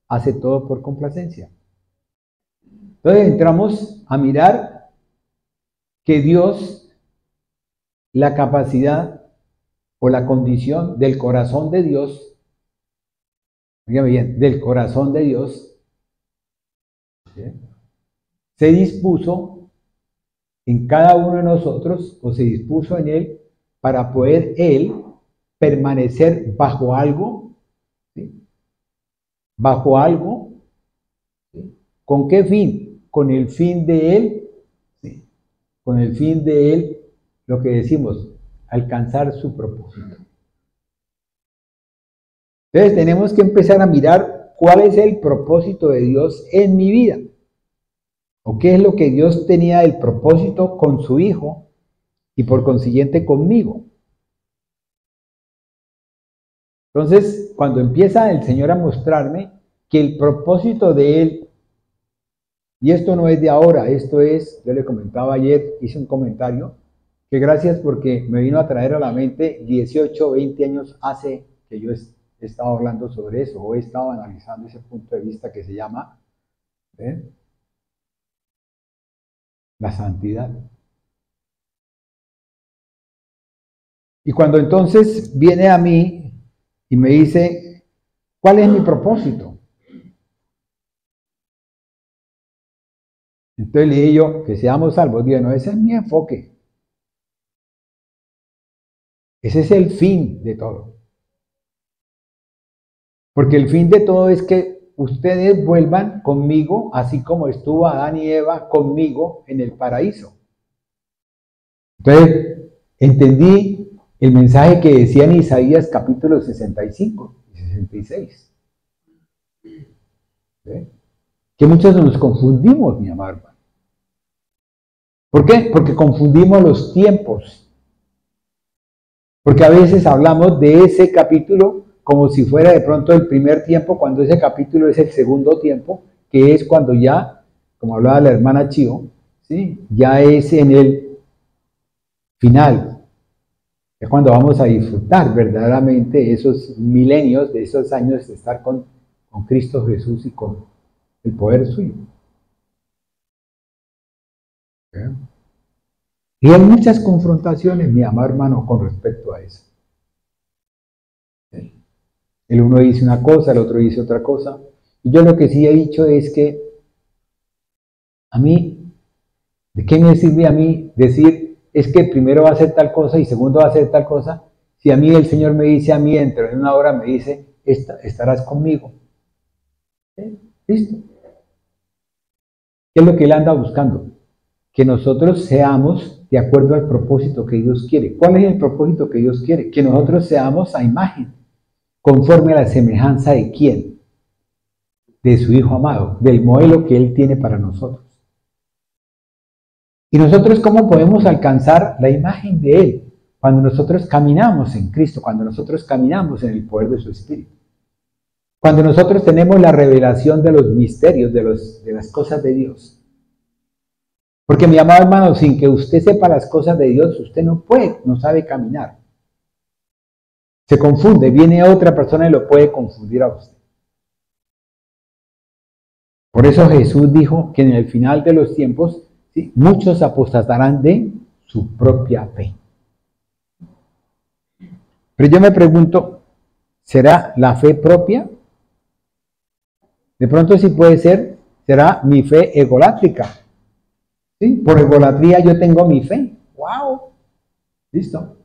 hace todo por complacencia. Entonces entramos a mirar que Dios, la capacidad o la condición del corazón de Dios, dígame bien, del corazón de Dios, ¿sí?, se dispuso en cada uno de nosotros, o se dispuso en Él, para poder Él permanecer bajo algo, ¿sí?, bajo algo, ¿sí?, ¿con qué fin? Con el fin de Él, ¿sí?, con el fin de Él, lo que decimos, alcanzar su propósito. Entonces tenemos que empezar a mirar cuál es el propósito de Dios en mi vida. ¿O qué es lo que Dios tenía el propósito con su Hijo y por consiguiente conmigo? Entonces, cuando empieza el Señor a mostrarme que el propósito de Él, y esto no es de ahora, esto es, yo le comentaba ayer, hice un comentario, que gracias porque me vino a traer a la mente 18 o 20 años hace que yo he estado hablando sobre eso, o he estado analizando ese punto de vista que se llama la santidad. Y cuando entonces viene a mí y me dice, ¿cuál es mi propósito? Entonces le dije yo, que seamos salvos. Digo, no, ese es mi enfoque. Ese es el fin de todo. Porque el fin de todo es que ustedes vuelvan conmigo, así como estuvo Adán y Eva conmigo en el paraíso. Entonces, entendí el mensaje que decía en Isaías capítulo 65 y 66. ¿Sí? Que muchos nos confundimos, mi amado hermano. ¿Por qué? Porque confundimos los tiempos. Porque a veces hablamos de ese capítulo como si fuera de pronto el primer tiempo, cuando ese capítulo es el segundo tiempo, que es cuando ya, como hablaba la hermana Chío, ¿sí?, ya es en el final. Es cuando vamos a disfrutar verdaderamente esos milenios, de esos años de estar con Cristo Jesús y con el poder suyo. ¿Sí? Y hay muchas confrontaciones, mi amado hermano, con respecto a eso. El uno dice una cosa, el otro dice otra cosa. Y yo lo que sí he dicho es que a mí, ¿de qué me sirve a mí decir es que primero va a hacer tal cosa y segundo va a hacer tal cosa? Si a mí el Señor me dice a mí, dentro de una hora me dice, estarás conmigo. ¿Sí? ¿Listo? ¿Qué es lo que Él anda buscando? Que nosotros seamos de acuerdo al propósito que Dios quiere. ¿Cuál es el propósito que Dios quiere? Que nosotros seamos a imagen, conforme a la semejanza de quién, de su Hijo amado, del modelo que Él tiene para nosotros. ¿Y nosotros cómo podemos alcanzar la imagen de Él? Cuando nosotros caminamos en Cristo, cuando nosotros caminamos en el poder de su Espíritu. Cuando nosotros tenemos la revelación de los misterios, de las cosas de Dios. Porque mi amado hermano, sin que usted sepa las cosas de Dios, usted no sabe caminar. Se confunde, viene otra persona y lo puede confundir a usted. Por eso Jesús dijo que en el final de los tiempos, ¿sí?, muchos apostatarán de su propia fe. Pero yo me pregunto, ¿será la fe propia? De pronto sí puede ser, será mi fe egolátrica. ¿Sí? Por egolatría yo tengo mi fe. ¡Wow! ¿Listo?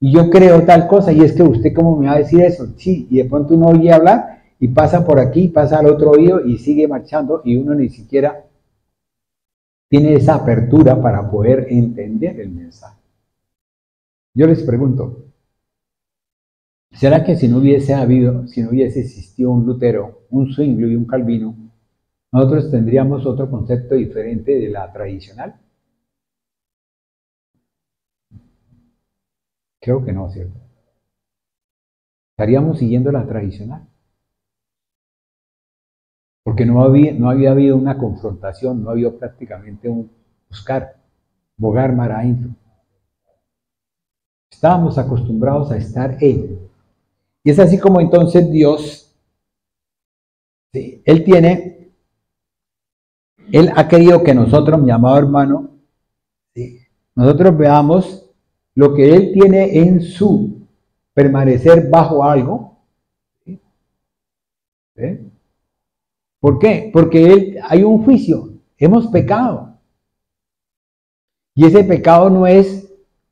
Y yo creo tal cosa, y es que usted cómo me va a decir eso. Sí, y de pronto uno oye hablar y pasa por aquí, pasa al otro oído y sigue marchando y uno ni siquiera tiene esa apertura para poder entender el mensaje. Yo les pregunto, ¿será que si no hubiese existido un Lutero, un Zwinglio y un Calvino, nosotros tendríamos otro concepto diferente de la tradicional? Creo que no, ¿cierto? Estaríamos siguiendo la tradicional. porque no había habido una confrontación, no había prácticamente un buscar, bogar mar adentro. Estábamos acostumbrados a estar en. Y es así como entonces Dios, sí, Él ha querido que nosotros, mi amado hermano, sí, nosotros veamos lo que Él tiene en su permanecer bajo algo. ¿Sí? ¿Sí? ¿Por qué? Porque hay un juicio, hemos pecado. Y ese pecado no es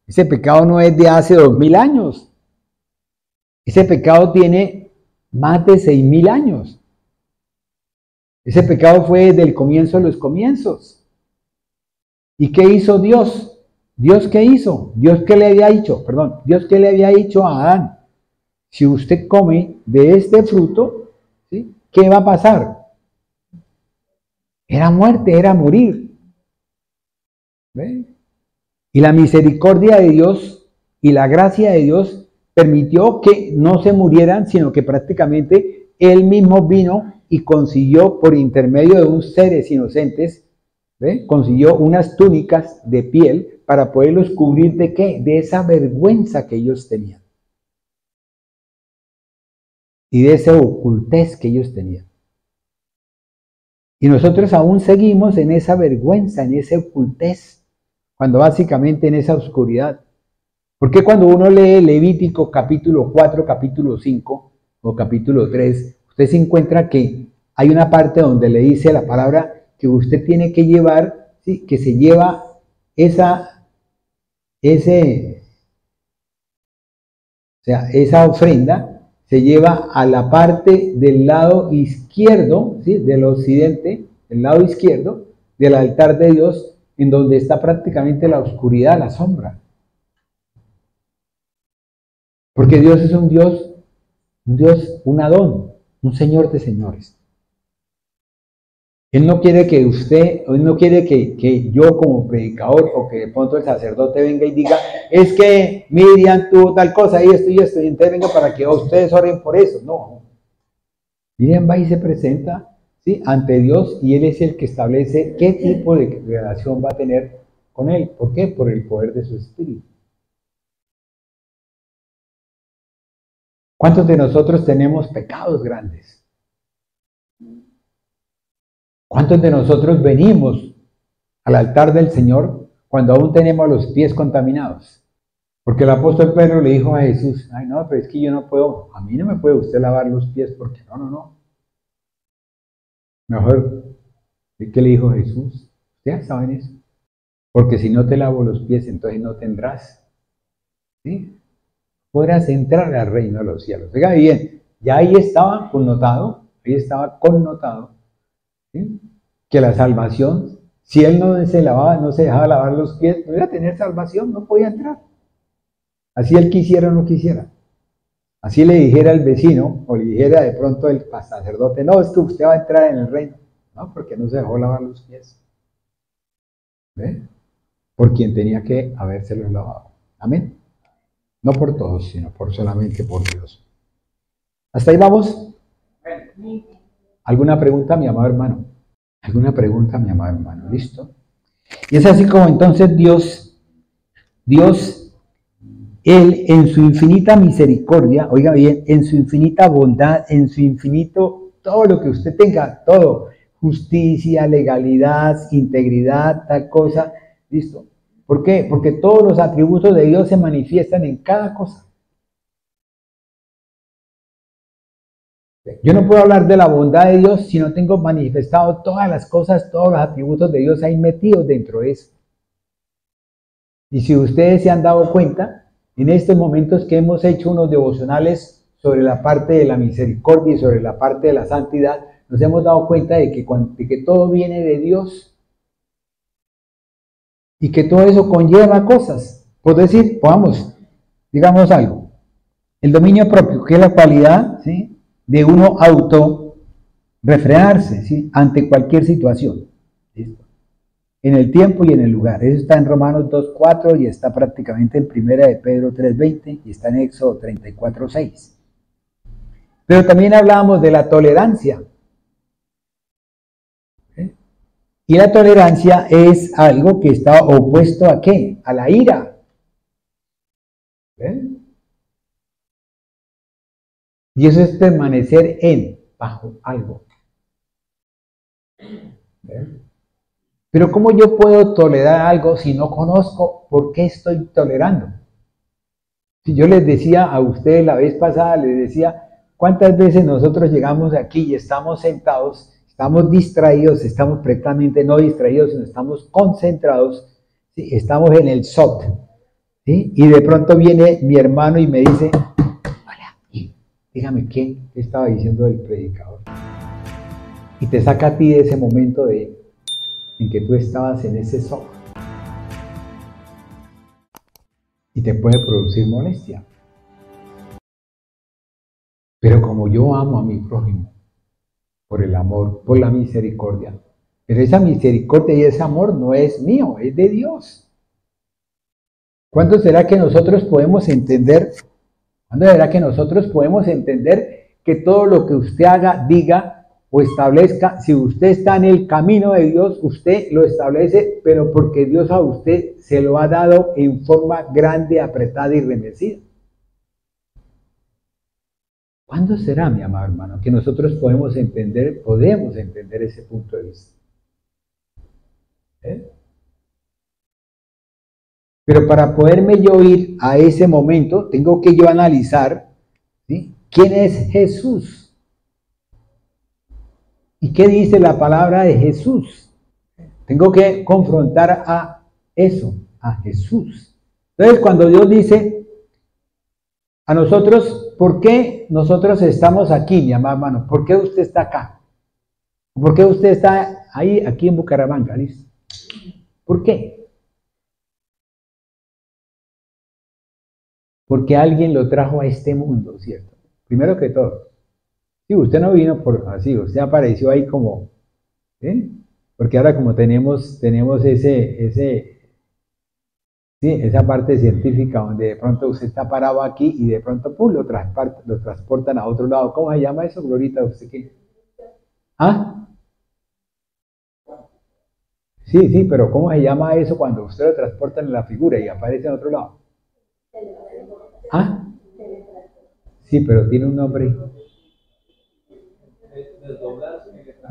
de hace 2000 años. Ese pecado tiene más de 6000 años. Ese pecado fue desde el comienzo de los comienzos. ¿Y qué hizo Dios? ¿Dios qué hizo? ¿Dios qué le había dicho? Perdón, ¿Dios qué le había dicho a Adán? Si usted come de este fruto, ¿sí? ¿Qué va a pasar? Era muerte, era morir. ¿Ve? Y la misericordia de Dios y la gracia de Dios permitió que no se murieran, sino que prácticamente Él mismo vino y consiguió por intermedio de unos seres inocentes, ¿ve? Consiguió unas túnicas de piel para poderlos cubrir ¿de qué? De esa vergüenza que ellos tenían. Y de esa ocultez que ellos tenían. Y nosotros aún seguimos en esa vergüenza, en esa ocultez, cuando básicamente en esa oscuridad. Porque cuando uno lee Levítico capítulo 4, capítulo 5 o capítulo 3, usted se encuentra que hay una parte donde le dice la palabra que usted tiene que llevar, ¿sí? Que se lleva esa ofrenda, se lleva a la parte del lado izquierdo, ¿sí? Del occidente, el lado izquierdo del altar de Dios, en donde está prácticamente la oscuridad, la sombra. Porque Dios es un Dios, un Adón, un Señor de señores. Él no quiere que Él no quiere que yo como predicador o que de pronto el sacerdote venga y diga, es que Miriam tuvo tal cosa y esto, y entonces venga para que ustedes oren por eso. No. Miriam va y se presenta, ¿sí? Ante Dios y Él es el que establece qué tipo de relación va a tener con Él. ¿Por qué? Por el poder de su Espíritu. ¿Cuántos de nosotros tenemos pecados grandes? ¿Cuántos de nosotros venimos al altar del Señor cuando aún tenemos los pies contaminados? Porque el apóstol Pedro le dijo a Jesús, ay no, pero es que yo no puedo, a mí no me puede usted lavar los pies porque no. Mejor, ¿qué le dijo Jesús? ¿Ustedes saben eso? Porque si no te lavo los pies, entonces no tendrás, ¿sí? Podrás entrar al reino de los cielos. Oigan bien, ya ahí estaba connotado, ¿sí? Que la salvación, si él no se dejaba lavar los pies, no iba a tener salvación, no podía entrar. Así él quisiera o no quisiera. Así le dijera al vecino, o le dijera de pronto el sacerdote, no, es que usted va a entrar en el reino. No, porque no se dejó lavar los pies. ¿Ve? Por quien tenía que habérselos lavado. Amén. No por todos, sino solamente por Dios. ¿Hasta ahí vamos? ¿Alguna pregunta, mi amado hermano? ¿Alguna pregunta, mi amado hermano? ¿Listo? Y es así como entonces Dios, Él en su infinita misericordia, oiga bien, en su infinita bondad, en su infinito, todo lo que usted tenga, todo, justicia, legalidad, integridad, tal cosa, ¿listo? ¿Por qué? Porque todos los atributos de Dios se manifiestan en cada cosa. Yo no puedo hablar de la bondad de Dios si no tengo manifestado todas las cosas, todos los atributos de Dios ahí metidos dentro de eso. Y si ustedes se han dado cuenta, en estos momentos que hemos hecho unos devocionales sobre la parte de la misericordia y sobre la parte de la santidad, nos hemos dado cuenta de que todo viene de Dios y que todo eso conlleva cosas. Por decir, digamos algo, el dominio propio, que es la cualidad, ¿sí?, de uno refrenarse, ¿sí?, ante cualquier situación. ¿Listo? En el tiempo y en el lugar. Eso está en Romanos 2:4 y está prácticamente en 1 de Pedro 3:20 y está en Éxodo 34:6. Pero también hablábamos de la tolerancia. Y la tolerancia es algo que está opuesto ¿a qué? A la ira. ¿Ven? Y eso es permanecer bajo algo. ¿Ven? Pero ¿cómo yo puedo tolerar algo si no conozco por qué estoy tolerando? Si yo les decía a ustedes la vez pasada, les decía, ¿cuántas veces nosotros llegamos aquí y estamos sentados, estamos distraídos, estamos prácticamente no distraídos, sino estamos concentrados, ¿sí? Estamos en el SOT, ¿sí? Y de pronto viene mi hermano y me dice, hola, dígame qué estaba diciendo el predicador. Y te saca a ti de ese momento en que tú estabas en ese SOT. Y te puede producir molestia. Pero como yo amo a mi prójimo, por el amor, por la misericordia, pero esa misericordia y ese amor no es mío, es de Dios. ¿Cuándo será que nosotros podemos entender? ¿Cuándo será que nosotros podemos entender que todo lo que usted haga, diga o establezca, si usted está en el camino de Dios, usted lo establece, pero porque Dios a usted se lo ha dado en forma grande, apretada y remecida? ¿Cuándo será, mi amado hermano, que nosotros podemos entender ese punto de vista? Pero para poderme yo ir a ese momento, tengo que yo analizar, ¿sí?, quién es Jesús. ¿Y qué dice la palabra de Jesús? Tengo que confrontar a eso, a Jesús. Entonces, cuando Dios dice a nosotros, ¿por qué nosotros estamos aquí, mi amado hermano? ¿Por qué usted está acá? ¿Por qué usted está ahí, aquí en Bucaramanga? ¿Listo? ¿Por qué? Porque alguien lo trajo a este mundo, ¿cierto? Primero que todo. Sí, usted no vino por así, usted apareció ahí como, porque ahora como tenemos esa parte científica donde de pronto usted está parado aquí y de pronto ¡pum!, lo transportan a otro lado. ¿Cómo se llama eso, Glorita? ¿Usted qué? ¿Ah? Sí, pero ¿cómo se llama eso cuando usted lo transportan en la figura y aparece en otro lado? ¿Ah? Sí, pero tiene un nombre.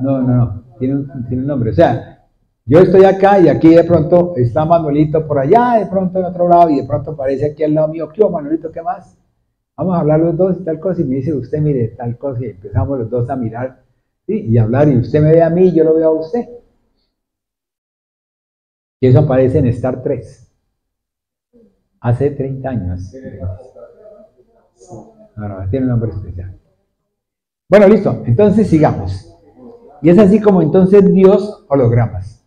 No, tiene un nombre. O sea, yo estoy acá y aquí de pronto está Manuelito por allá, de pronto en otro lado, y de pronto aparece aquí al lado mío. ¿Qué, Manuelito, qué más? Vamos a hablar los dos y tal cosa, y me dice usted, mire, tal cosa, y empezamos los dos a mirar, ¿sí?, y hablar, y usted me ve a mí y yo lo veo a usted. Y eso aparece en Star 3. Hace 30 años. No, tiene un nombre especial. Bueno, listo, entonces sigamos. Y es así como entonces Dios hologramas.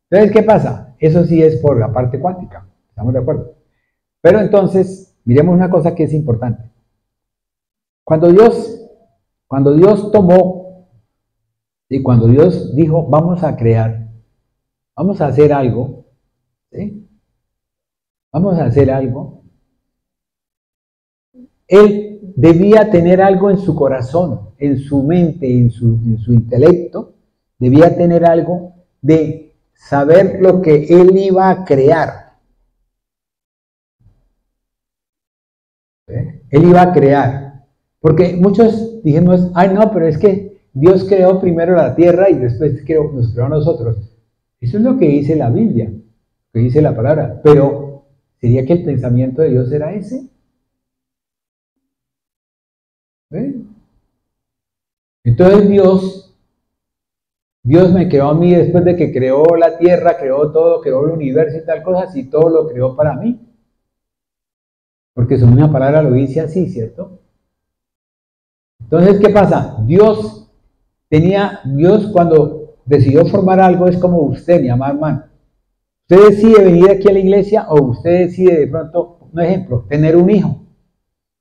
Entonces, ¿qué pasa? Eso sí es por la parte cuántica, ¿estamos de acuerdo? Pero entonces, miremos una cosa que es importante. Cuando Dios tomó, y cuando Dios dijo, vamos a crear, vamos a hacer algo, ¿sí? Vamos a hacer algo, Él debía tener algo en su corazón, en su mente, en su intelecto, debía tener algo de saber lo que Él iba a crear. Él iba a crear. Porque muchos dijimos, ay no, pero es que Dios creó primero la tierra y después nos creó a nosotros. Eso es lo que dice la Biblia, lo que dice la palabra. Pero, ¿sería que el pensamiento de Dios era ese? Entonces Dios me creó a mí después de que creó la tierra, creó todo, creó el universo y tal cosa, y todo lo creó para mí. Porque su misma palabra lo dice así, ¿cierto? Entonces, ¿qué pasa? Dios cuando decidió formar algo, es como usted, mi amado hermano. Usted decide venir aquí a la iglesia, o usted decide de pronto, un ejemplo, tener un hijo.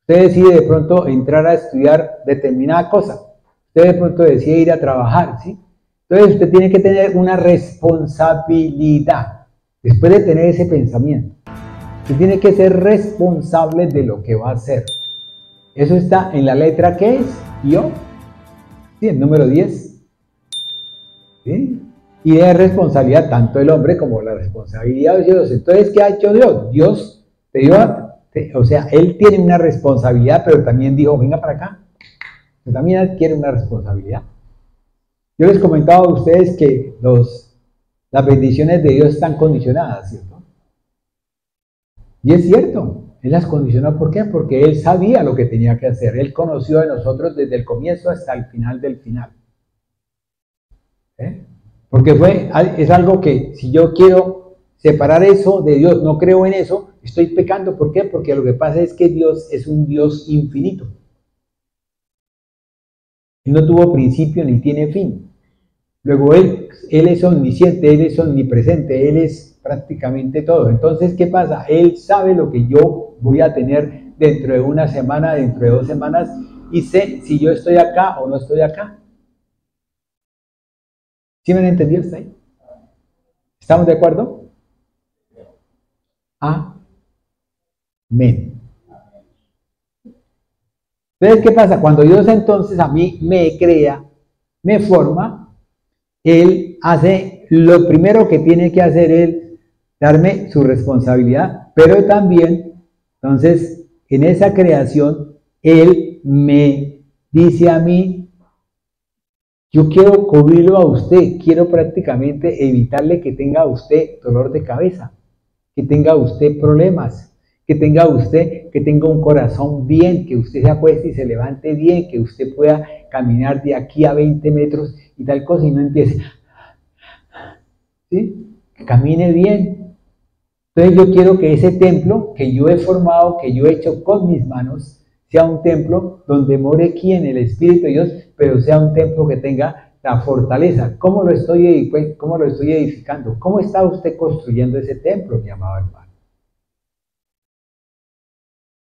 Usted decide de pronto entrar a estudiar determinada cosa. Usted de pronto decide ir a trabajar, ¿sí? Entonces usted tiene que tener una responsabilidad. Después de tener ese pensamiento, usted tiene que ser responsable de lo que va a hacer. Eso está en la letra que es yo. Sí, el número 10. ¿Sí? Y es responsabilidad tanto el hombre como la responsabilidad de Dios. Entonces, ¿qué ha hecho Dios? Dios te dio, o sea, Él tiene una responsabilidad, pero también dijo, venga para acá. Él también adquiere una responsabilidad. Yo les comentaba a ustedes que las bendiciones de Dios están condicionadas, ¿cierto? Y es cierto, Él las condicionó, ¿por qué? Porque Él sabía lo que tenía que hacer. Él conoció de nosotros desde el comienzo hasta el final del final. Porque es algo que si yo quiero separar eso de Dios, no creo en eso, estoy pecando. ¿Por qué? Porque lo que pasa es que Dios es un Dios infinito. Él no tuvo principio ni tiene fin. Luego Él es omnisciente, Él es omnipresente, Él es prácticamente todo. Entonces, ¿qué pasa? Él sabe lo que yo voy a tener dentro de una semana, dentro de 2 semanas, y sé si yo estoy acá o no estoy acá. ¿Sí me han entendido hasta ahí? ¿Estamos de acuerdo? Amén. Entonces, ¿qué pasa? Cuando Dios entonces a mí me crea, me forma, Él hace lo primero que tiene que hacer Él, darme su responsabilidad, pero también, entonces, en esa creación, Él me dice a mí, yo quiero cubrirlo a usted, quiero prácticamente evitarle que tenga usted dolor de cabeza, que tenga usted problemas, que tenga un corazón bien, que usted se acueste y se levante bien, que usted pueda caminar de aquí a 20 metros y tal cosa y no empiece, ¿sí? Que camine bien. Entonces yo quiero que ese templo que yo he formado, que yo he hecho con mis manos, sea un templo donde more quien el Espíritu de Dios, pero sea un templo que tenga la fortaleza. ¿Cómo lo estoy edificando? ¿Cómo está usted construyendo ese templo, mi amado hermano?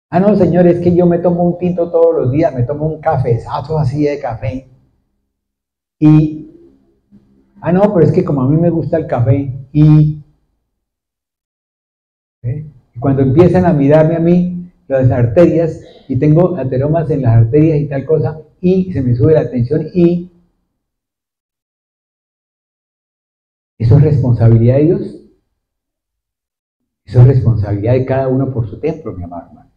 Ah, no, señor, es que yo me tomo un tinto todos los días, me tomo un cafezazo así de café. No, pero es que como a mí me gusta el café y cuando empiezan a mirarme a mí las arterias y tengo ateromas en las arterias y tal cosa y se me sube la tensión y ¿eso es responsabilidad de Dios? Eso es responsabilidad de cada uno por su templo, mi amado hermano.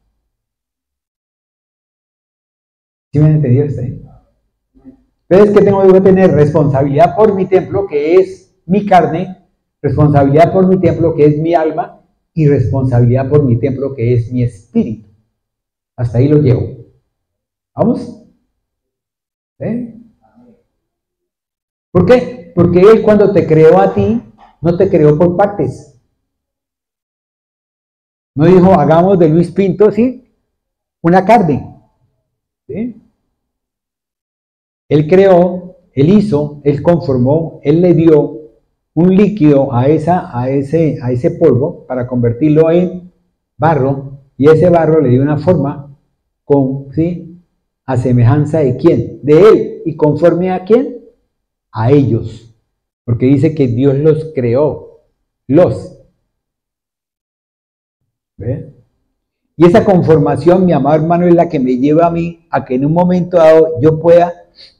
¿Sí me han entendido usted? Entonces, ¿qué tengo que tener? Responsabilidad por mi templo, que es mi carne, responsabilidad por mi templo, que es mi alma, y responsabilidad por mi templo, que es mi espíritu. Hasta ahí lo llevo. ¿Vamos? ¿Por qué? Porque Él cuando te creó a ti, no te creó por partes. No dijo, hagamos de Luis Pinto, ¿sí? Una carne. ¿Sí? Él creó, Él hizo, Él conformó, Él le dio un líquido a ese polvo para convertirlo en barro, y ese barro le dio una forma ¿sí? A semejanza de quién, de Él, y conforme a quién, a ellos, porque dice que Dios los creó, ¿ve? Y esa conformación, mi amado hermano, es la que me lleva a mí a que en un momento dado yo pueda,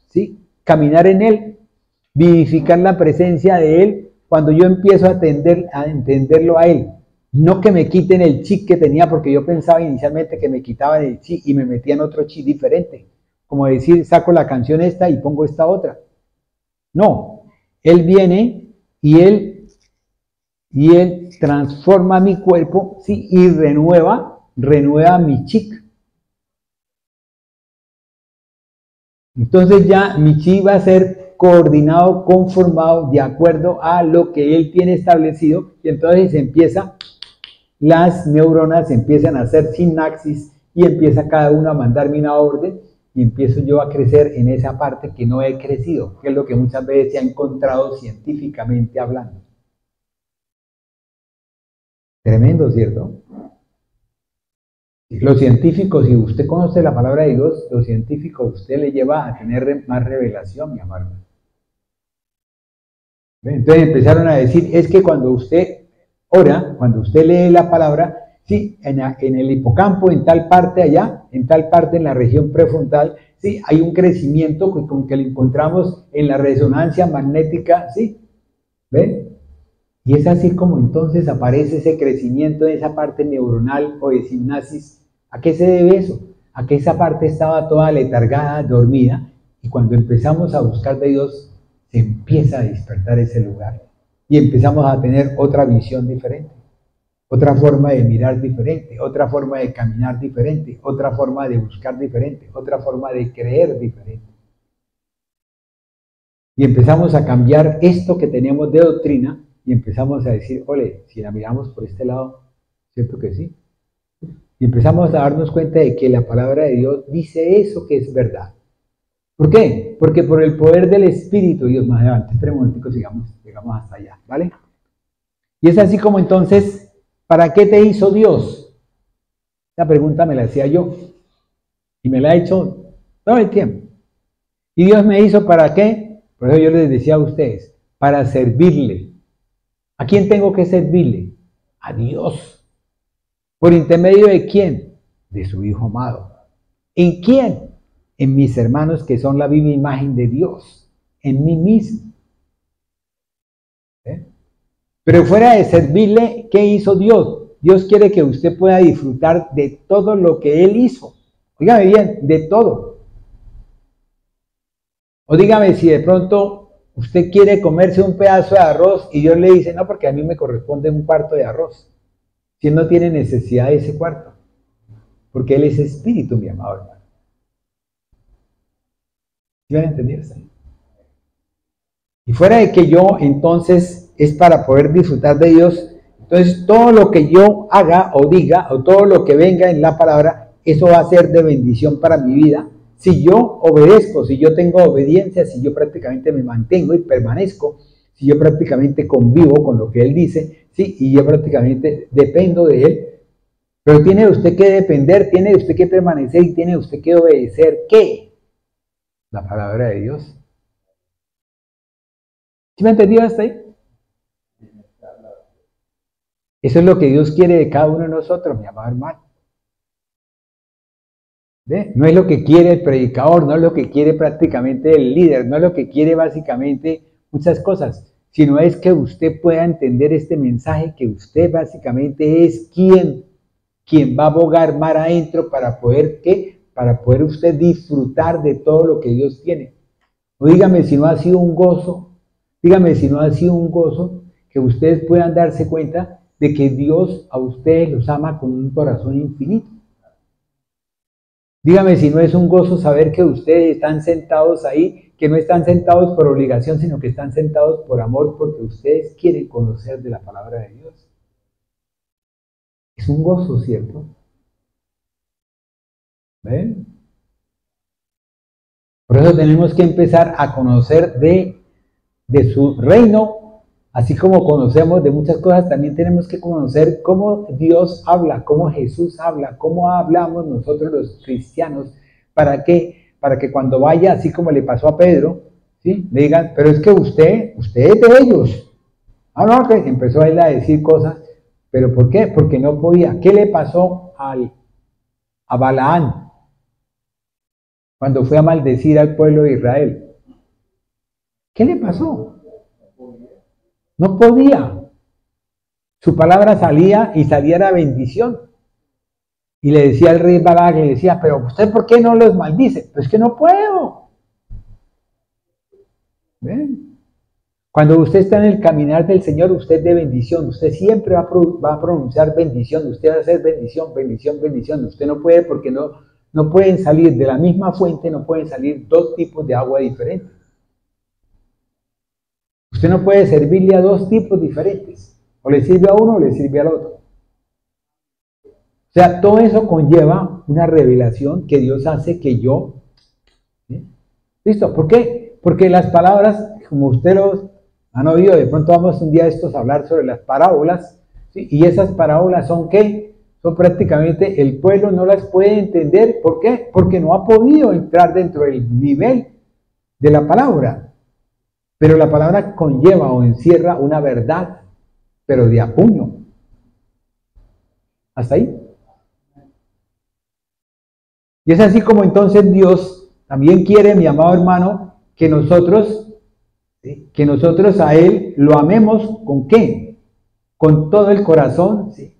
¿sí? Caminar en Él, vivificar la presencia de Él, cuando yo empiezo a entenderlo a Él. No que me quiten el chip que tenía, porque yo pensaba inicialmente que me quitaban el chip y me metían otro chip diferente. Como decir, saco la canción esta y pongo esta otra. No, Él viene y Él transforma mi cuerpo, ¿sí? Y renueva mi chip. Entonces ya mi chi va a ser coordinado, conformado de acuerdo a lo que Él tiene establecido, y entonces las neuronas empiezan a hacer sinapsis y empieza cada uno a mandarme una orden y empiezo yo a crecer en esa parte que no he crecido, que es lo que muchas veces se ha encontrado científicamente hablando. Tremendo, ¿cierto? Los científicos, si usted conoce la palabra de Dios, los científicos usted le lleva a tener más revelación, mi amado. Entonces empezaron a decir, es que cuando usted ora, cuando usted lee la palabra, sí, en el hipocampo, en tal parte allá, en tal parte en la región prefrontal, sí, hay un crecimiento con que lo encontramos en la resonancia magnética, sí, ¿Ven? Y es así como entonces aparece ese crecimiento de esa parte neuronal o de sinapsis. ¿A qué se debe eso? A que esa parte estaba toda letargada, dormida, y cuando empezamos a buscar de Dios, se empieza a despertar ese lugar. Y empezamos a tener otra visión diferente, otra forma de mirar diferente, otra forma de caminar diferente, otra forma de buscar diferente, otra forma de creer diferente. Y empezamos a cambiar esto que teníamos de doctrina y empezamos a decir, ole, si la miramos por este lado, ¿cierto que sí? Y empezamos a darnos cuenta de que la palabra de Dios dice eso que es verdad. ¿Por qué? Porque por el poder del Espíritu, Dios, más adelante, espera un momentico, llegamos hasta allá, ¿vale? Y es así como entonces, ¿para qué te hizo Dios? Esa pregunta me la hacía yo y me la ha hecho todo el tiempo. ¿Y Dios me hizo para qué? Por eso yo les decía a ustedes, para servirle. ¿A quién tengo que servirle? A Dios. ¿Por intermedio de quién? De su Hijo amado. ¿En quién? En mis hermanos que son la viva imagen de Dios. En mí mismo. ¿Eh? Pero fuera de servirle, ¿qué hizo Dios? Dios quiere que usted pueda disfrutar de todo lo que Él hizo. Dígame bien, de todo. O dígame si de pronto usted quiere comerse un pedazo de arroz y Dios le dice, no, porque a mí me corresponde un cuarto de arroz. Si Él no tiene necesidad de ese cuarto. Porque Él es espíritu, mi amado hermano. ¿Sí van a entender eso? Y fuera de que yo, entonces, es para poder disfrutar de Dios, entonces todo lo que yo haga o diga, o todo lo que venga en la palabra, eso va a ser de bendición para mi vida. Si yo obedezco, si yo tengo obediencia, si yo prácticamente me mantengo y permanezco, si yo prácticamente convivo con lo que Él dice, ¿sí? Y yo prácticamente dependo de Él. Pero tiene usted que depender, tiene usted que permanecer y tiene usted que obedecer, ¿qué? La palabra de Dios. ¿Sí me ha entendido hasta ahí? Eso es lo que Dios quiere de cada uno de nosotros, mi amado hermano. ¿Ve? No es lo que quiere el predicador, no es lo que quiere prácticamente el líder, no es lo que quiere básicamente muchas cosas, sino es que usted pueda entender este mensaje, que usted básicamente es quien va a abogar mar adentro para poder, ¿qué? Para poder usted disfrutar de todo lo que Dios tiene. O dígame si no ha sido un gozo, dígame si no ha sido un gozo que ustedes puedan darse cuenta de que Dios a ustedes los ama con un corazón infinito. Dígame si no es un gozo saber que ustedes están sentados ahí, que no están sentados por obligación, sino que están sentados por amor, porque ustedes quieren conocer de la palabra de Dios. Es un gozo, ¿cierto? ¿Ven? Por eso tenemos que empezar a conocer de su reino. Así como conocemos de muchas cosas, también tenemos que conocer cómo Dios habla, cómo Jesús habla, cómo hablamos nosotros los cristianos. ¿Para qué? Para que cuando vaya, así como le pasó a Pedro, ¿sí? Le digan, pero es que usted es de ellos. Ah, no, que empezó a él a decir cosas. ¿Pero por qué? Porque no podía. ¿Qué le pasó a Balaán cuando fue a maldecir al pueblo de Israel? ¿Qué le pasó? No podía. Su palabra salía y salía la bendición. Y le decía al rey Balac, le decía, pero ¿usted por qué no los maldice? Pues que no puedo. ¿Ven? Cuando usted está en el caminar del Señor, usted es de bendición. Usted siempre va a pronunciar bendición. Usted va a hacer bendición, bendición, bendición. Usted no puede porque no pueden salir de la misma fuente, no pueden salir dos tipos de agua diferentes. Usted no puede servirle a dos tipos diferentes. O le sirve a uno o le sirve al otro. O sea, todo eso conlleva una revelación que Dios hace que yo... ¿sí? ¿Listo? ¿Por qué? Porque las palabras, como usted los han oído, de pronto vamos un día estos a hablar sobre las parábolas, ¿sí? Y esas parábolas son ¿qué? Son prácticamente, el pueblo no las puede entender. ¿Por qué? Porque no ha podido entrar dentro del nivel de la palabra. Pero la palabra conlleva o encierra una verdad, pero de a puño. ¿Hasta ahí? Y es así como entonces Dios también quiere, mi amado hermano, que nosotros a Él que lo amemos ¿con qué? Con todo el corazón, ¿sí?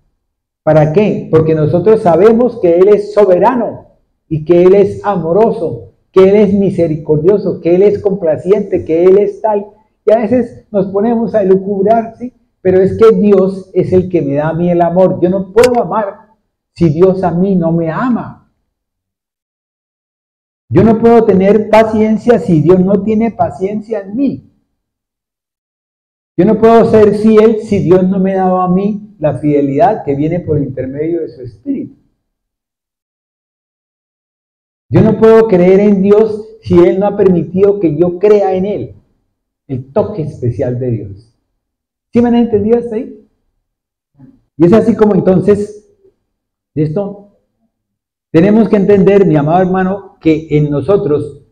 ¿Para qué? Porque nosotros sabemos que Él es soberano y que Él es amoroso, que Él es misericordioso, que Él es complaciente, que Él es tal. Y a veces nos ponemos a elucubrar, ¿sí? Pero es que Dios es el que me da a mí el amor. Yo no puedo amar si Dios a mí no me ama. Yo no puedo tener paciencia si Dios no tiene paciencia en mí. Yo no puedo ser fiel si Dios no me ha dado a mí la fidelidad que viene por intermedio de su Espíritu. Yo no puedo creer en Dios si Él no ha permitido que yo crea en Él. El toque especial de Dios. ¿Sí me han entendido hasta ahí? Y es así como entonces, ¿listo? Tenemos que entender, mi amado hermano, que en nosotros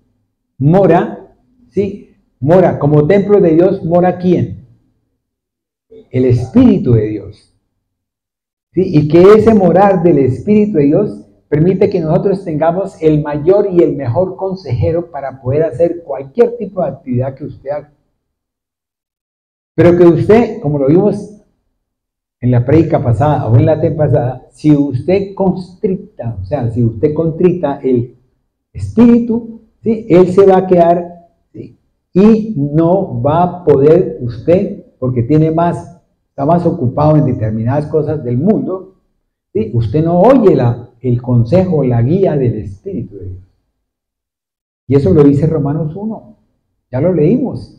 mora, ¿sí? Mora como templo de Dios, ¿mora quién? El Espíritu de Dios. ¿Sí? Y que ese morar del Espíritu de Dios permite que nosotros tengamos el mayor y el mejor consejero para poder hacer cualquier tipo de actividad que usted haga. Pero que usted, como lo vimos en la prédica pasada o en la pasada, si usted constricta, o sea, si usted contrita el Espíritu, ¿sí? Él se va a quedar, ¿sí? Y no va a poder usted, porque está más ocupado en determinadas cosas del mundo, ¿sí? Usted no oye el consejo, la guía del Espíritu de Dios. Y eso lo dice Romanos 1, ya lo leímos.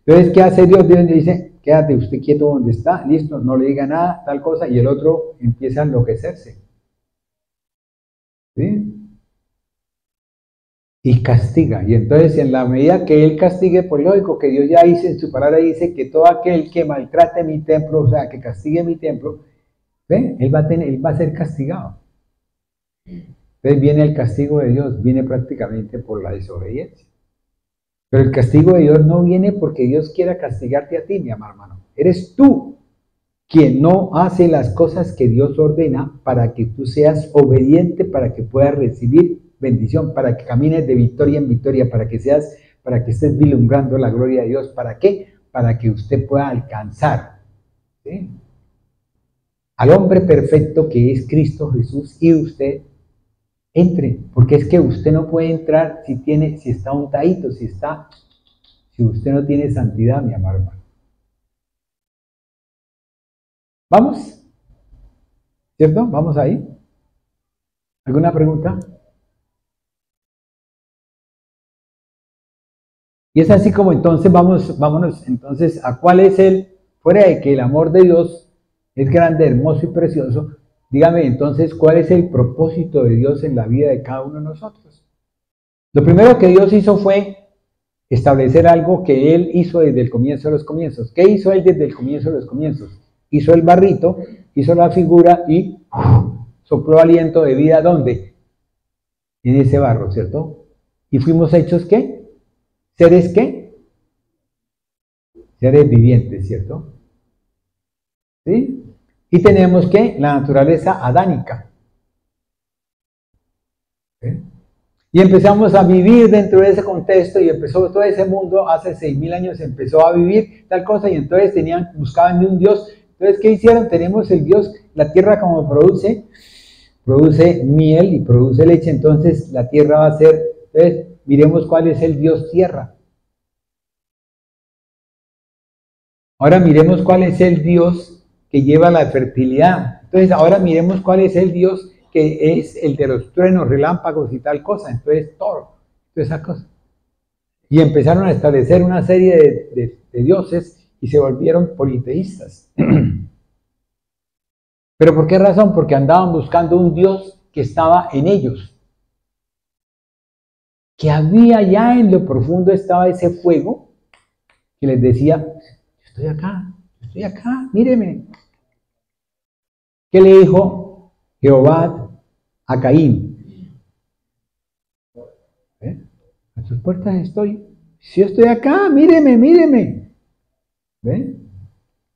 Entonces, ¿qué hace Dios? Dios le dice, quédate usted quieto donde está, listo, no le diga nada, tal cosa, y el otro empieza a enloquecerse. ¿Sí? Y castiga. Y entonces, en la medida que Él castigue, pues lógico que Dios ya dice, en su palabra dice que todo aquel que maltrate mi templo, o sea, que castigue mi templo, ¿ve? Él va a ser castigado. Entonces viene el castigo de Dios, viene prácticamente por la desobediencia. Pero el castigo de Dios no viene porque Dios quiera castigarte a ti, mi amado hermano. Eres tú quien no hace las cosas que Dios ordena para que tú seas obediente, para que puedas recibir bendición, para que camines de victoria en victoria, para que estés vislumbrando la gloria de Dios. ¿Para qué? Para que usted pueda alcanzar, ¿sí?, al hombre perfecto que es Cristo Jesús, y usted entre, porque es que usted no puede entrar si está untadito, si usted no tiene santidad, mi amado hermano. ¿Vamos? ¿Cierto? ¿Vamos ahí? ¿Alguna pregunta? Y es así como entonces vámonos entonces a cuál es fuera de que el amor de Dios es grande, hermoso y precioso, dígame entonces cuál es el propósito de Dios en la vida de cada uno de nosotros. Lo primero que Dios hizo fue establecer algo que Él hizo desde el comienzo de los comienzos. ¿Qué hizo Él desde el comienzo de los comienzos? Hizo el barrito, hizo la figura y sopló aliento de vida, ¿dónde? En ese barro, ¿cierto? Y fuimos hechos, ¿qué? ¿Seres qué? Seres vivientes, ¿cierto? ¿Sí? Y tenemos, ¿qué? La naturaleza adánica. ¿Sí? Y empezamos a vivir dentro de ese contexto, y empezó todo ese mundo, hace 6.000 años empezó a vivir tal cosa, y entonces buscaban de un Dios. Entonces, ¿qué hicieron? Tenemos el Dios, la tierra como produce miel y produce leche, entonces la tierra va a ser, entonces miremos cuál es el Dios tierra. Ahora miremos cuál es el Dios que lleva la fertilidad. Entonces ahora miremos cuál es el Dios que es el de los truenos, relámpagos y tal cosa. Entonces todo, toda esa cosa. Y empezaron a establecer una serie de dioses y se volvieron politeístas. ¿Pero por qué razón? Porque andaban buscando un Dios que estaba en ellos. Que había ya en lo profundo estaba ese fuego que les decía, yo estoy acá, míreme. ¿Qué le dijo Jehová a Caín? A sus puertas estoy. Si yo estoy acá, míreme. ¿Ven?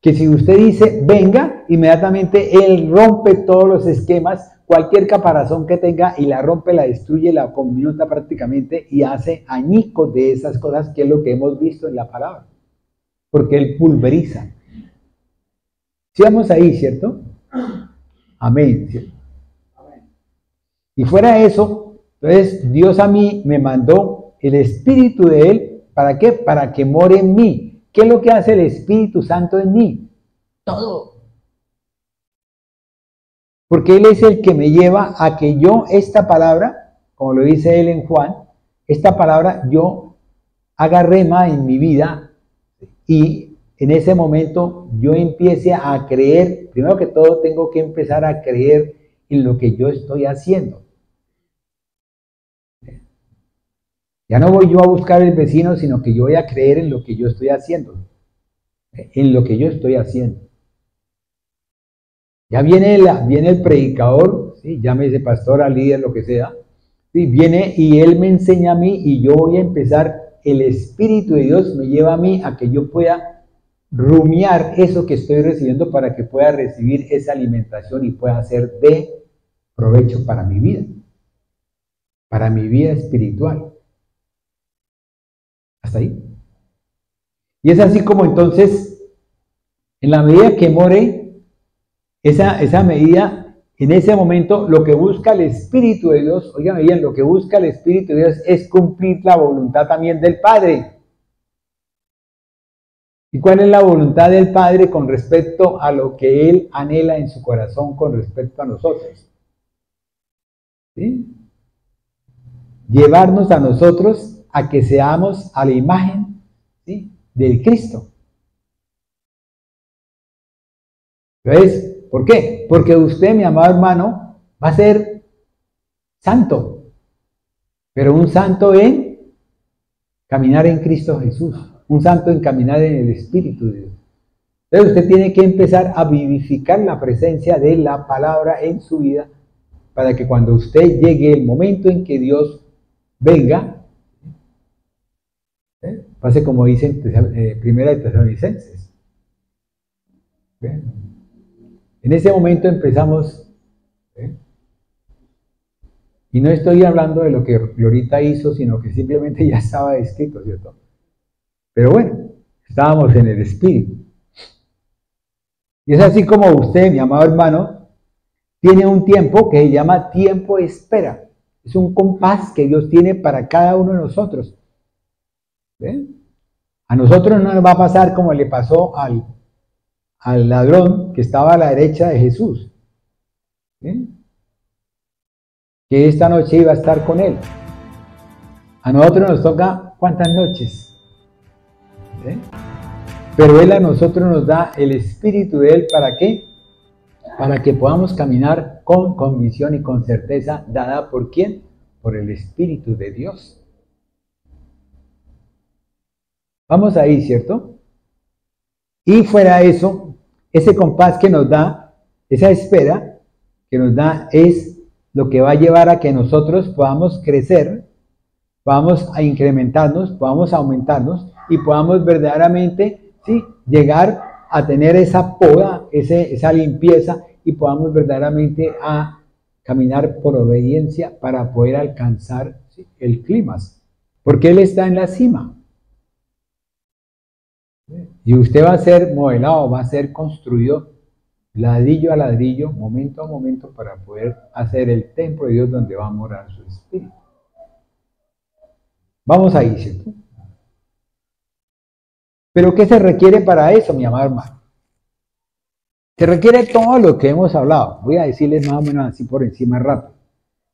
que si usted dice venga, inmediatamente Él rompe todos los esquemas, cualquier caparazón que tenga y la rompe, la destruye, la conmuta prácticamente y hace añicos de esas cosas, que es lo que hemos visto en la palabra. Porque Él pulveriza. ¿Sí vamos ahí, cierto? Amén, ¿cierto? Y fuera de eso, entonces Dios a mí me mandó el Espíritu de Él, ¿para qué? Para que more en mí. ¿Qué es lo que hace el Espíritu Santo en mí? Todo. Porque Él es el que me lleva a que yo esta palabra, como lo dice Él en Juan, esta palabra yo haga rema en mi vida y en ese momento yo empiece a creer. Primero que todo tengo que empezar a creer en lo que yo estoy haciendo. Ya no voy yo a buscar el vecino, sino que yo voy a creer en lo que yo estoy haciendo. En lo que yo estoy haciendo. Ya viene el predicador, ¿sí? Llámese pastor, líder, lo que sea. ¿Sí? Viene y él me enseña a mí y yo voy a empezar. El Espíritu de Dios me lleva a mí a que yo pueda rumiar eso que estoy recibiendo para que pueda recibir esa alimentación y pueda ser de provecho para mi vida espiritual. ¿Hasta ahí? Y es así como entonces, en la medida que more, esa medida, en ese momento, lo que busca el Espíritu de Dios, oigan bien, lo que busca el Espíritu de Dios es cumplir la voluntad también del Padre. ¿Y cuál es la voluntad del Padre con respecto a lo que Él anhela en su corazón con respecto a nosotros? ¿Sí? Llevarnos a nosotros a que seamos a la imagen, ¿sí?, del Cristo. ¿Ves? ¿Por qué? Porque usted, mi amado hermano, va a ser santo, pero un santo en caminar en Cristo Jesús, un santo en caminar en el Espíritu de Dios. Entonces usted tiene que empezar a vivificar la presencia de la palabra en su vida para que cuando usted llegue el momento en que Dios venga, pase como dicen Primera de Tesalonicenses. En ese momento empezamos, y no estoy hablando de lo que Glorita hizo, sino que simplemente ya estaba escrito, ¿cierto? Pero bueno, estábamos en el Espíritu. Y es así como usted, mi amado hermano, tiene un tiempo que se llama tiempo de espera. Es un compás que Dios tiene para cada uno de nosotros. ¿Ven? A nosotros no nos va a pasar como le pasó al ladrón que estaba a la derecha de Jesús. ¿Ven? Que esta noche iba a estar con él. A nosotros nos toca ¿cuántas noches? ¿Ven? Pero Él a nosotros nos da el Espíritu de Él, ¿para qué? Para que podamos caminar con convicción y con certeza, dada ¿por quién? Por el Espíritu de Dios. Vamos ahí, ¿cierto? Y fuera de eso, ese compás que nos da, esa espera que nos da, es lo que va a llevar a que nosotros podamos crecer, podamos a incrementarnos, podamos aumentarnos y podamos verdaderamente, ¿sí?, llegar a tener esa poda, esa limpieza, y podamos verdaderamente a caminar por obediencia para poder alcanzar, ¿sí?, el clímax, porque Él está en la cima. Y usted va a ser modelado, va a ser construido ladrillo a ladrillo, momento a momento, para poder hacer el templo de Dios donde va a morar su Espíritu. Vamos ahí, ¿cierto? Pero ¿qué se requiere para eso, mi amado hermano? Se requiere todo lo que hemos hablado. Voy a decirles más o menos así por encima rápido.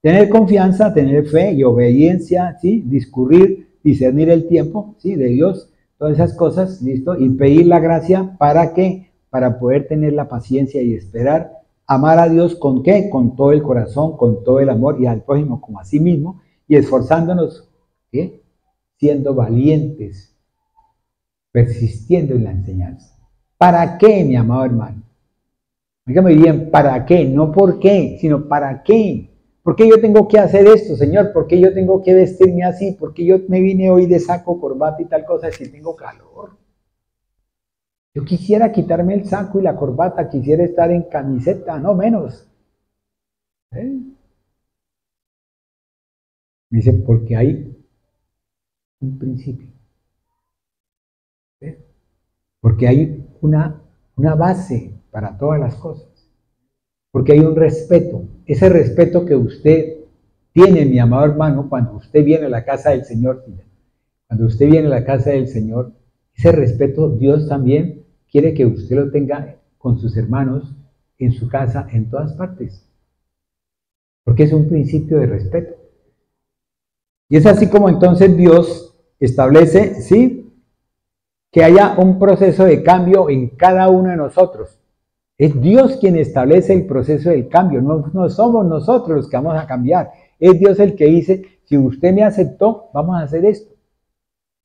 Tener confianza, tener fe y obediencia, ¿sí? Discurrir, discernir el tiempo, ¿sí?, de Dios, todas esas cosas, ¿listo? Y pedir la gracia para que, para poder tener la paciencia y esperar, amar a Dios ¿con qué? Con todo el corazón, con todo el amor, y al prójimo como a sí mismo, y esforzándonos, ¿qué? Siendo valientes, persistiendo en la enseñanza. ¿Para qué, mi amado hermano? Dígame bien, ¿para qué? No por qué, sino ¿para qué? ¿Por qué yo tengo que hacer esto, Señor? ¿Por qué yo tengo que vestirme así? ¿Por qué yo me vine hoy de saco, corbata y tal cosa si tengo calor? Yo quisiera quitarme el saco y la corbata, quisiera estar en camiseta, no menos. Me dice, porque hay un principio. Porque hay una base para todas las cosas. Porque hay un respeto. Ese respeto que usted tiene, mi amado hermano, cuando usted viene a la casa del Señor, cuando usted viene a la casa del Señor, ese respeto Dios también quiere que usted lo tenga con sus hermanos, en su casa, en todas partes. Porque es un principio de respeto. Y es así como entonces Dios establece, ¿sí?, que haya un proceso de cambio en cada uno de nosotros. Es Dios quien establece el proceso del cambio, no somos nosotros los que vamos a cambiar. Es Dios el que dice, si usted me aceptó, vamos a hacer esto.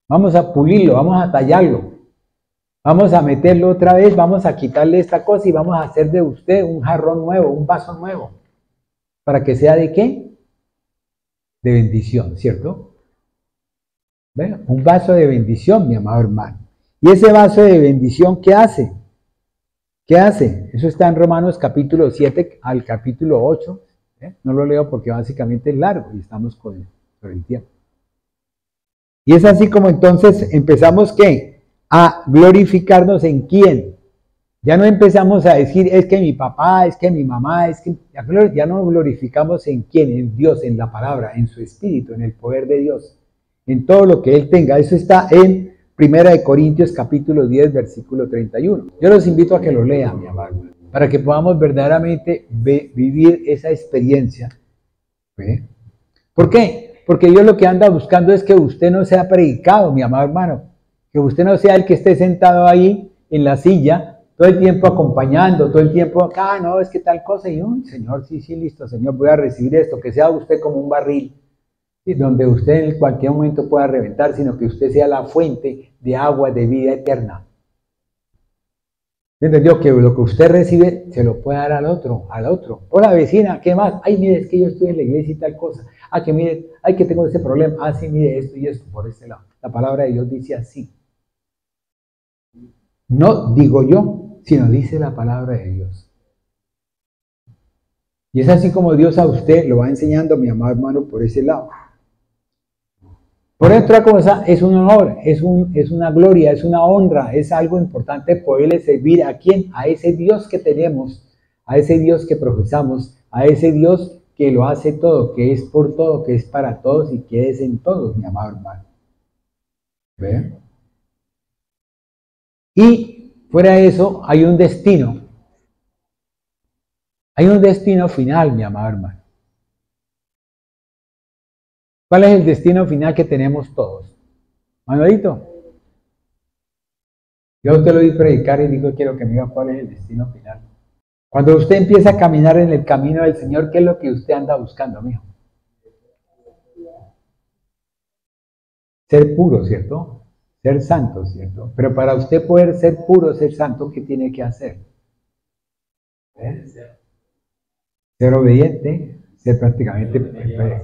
Vamos a pulirlo, vamos a tallarlo. Vamos a meterlo otra vez, vamos a quitarle esta cosa y vamos a hacer de usted un jarrón nuevo, un vaso nuevo. ¿Para que sea de qué? De bendición, ¿cierto? ¿Ven? Un vaso de bendición, mi amado hermano. ¿Y ese vaso de bendición qué hace? ¿Qué hace? Eso está en Romanos capítulo 7 al capítulo 8. No lo leo porque básicamente es largo y estamos con el tiempo. Y es así como entonces empezamos, ¿qué? A glorificarnos en quién. Ya no empezamos a decir, es que mi papá, es que mi mamá, es que... Ya no glorificamos en quién, en Dios, en la palabra, en su espíritu, en el poder de Dios, en todo lo que Él tenga. Eso está en 1 Corintios capítulo 10, versículo 31. Yo los invito a que lo lean, mi amado, para que podamos verdaderamente vivir esa experiencia. ¿Ve? ¿Por qué? Porque Dios lo que anda buscando es que usted no sea predicado, mi amado hermano, que usted no sea el que esté sentado ahí en la silla, todo el tiempo acompañando, todo el tiempo, no, es que tal cosa, y Señor, sí, listo, Señor, voy a recibir esto, que sea usted como un barril, ¿sí?, donde usted en cualquier momento pueda reventar, sino que usted sea la fuente de agua de vida eterna. ¿Entendió? Que lo que usted recibe se lo puede dar al otro. Hola vecina, ¿qué más? Ay, mire, es que yo estoy en la iglesia y tal cosa. Que mire, ay, que tengo ese problema. Sí, mire, esto y esto, por este lado. La palabra de Dios dice así. No digo yo, sino dice la palabra de Dios. Y es así como Dios a usted lo va enseñando, mi amado hermano, por ese lado. Por otra cosa, es un honor, es una gloria, es una honra, es algo importante poderle servir a quién, a ese Dios que tenemos, a ese Dios que profesamos, a ese Dios que lo hace todo, que es por todo, que es para todos y que es en todos, mi amado hermano. ¿Ven? Y fuera de eso, hay un destino. Hay un destino final, mi amado hermano. ¿Cuál es el destino final que tenemos todos? Manuelito, yo a usted lo vi predicar y digo, quiero que me diga cuál es el destino final. Cuando usted empieza a caminar en el camino del Señor, ¿qué es lo que usted anda buscando, mijo? Ser puro, ¿cierto? Ser santo, ¿cierto? Pero para usted poder ser puro, ser santo, ¿qué tiene que hacer? Ser obediente, ser prácticamente,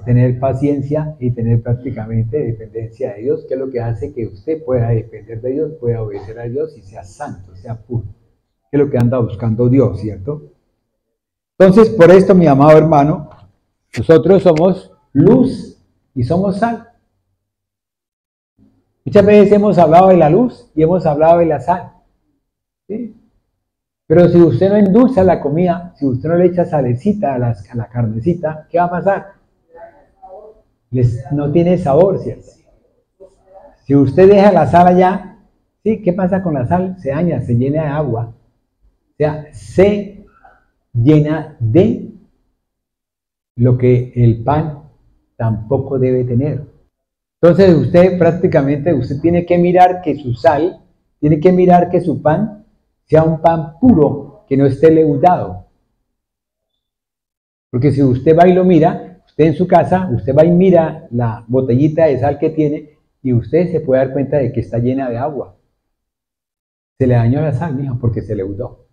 tener paciencia y tener prácticamente dependencia de Dios, que es lo que hace que usted pueda depender de Dios, pueda obedecer a Dios y sea santo, sea puro, que es lo que anda buscando Dios, ¿cierto? Entonces, por esto, mi amado hermano, nosotros somos luz y somos sal. Muchas veces hemos hablado de la luz y hemos hablado de la sal, ¿sí? Pero si usted no endulza la comida, si usted no le echa salecita a la carnecita, ¿qué va a pasar? No tiene sabor, ¿cierto? Si usted deja la sal allá, ¿sí? ¿Qué pasa con la sal? Se daña, se llena de agua. O sea, se llena de lo que el pan tampoco debe tener. Entonces usted tiene que mirar que su sal, tiene que mirar que su pan sea un pan puro, que no esté leudado. Porque si usted va y lo mira, usted en su casa, usted va y mira la botellita de sal que tiene y usted se puede dar cuenta de que está llena de agua. Se le dañó la sal, mijo, porque se leudó.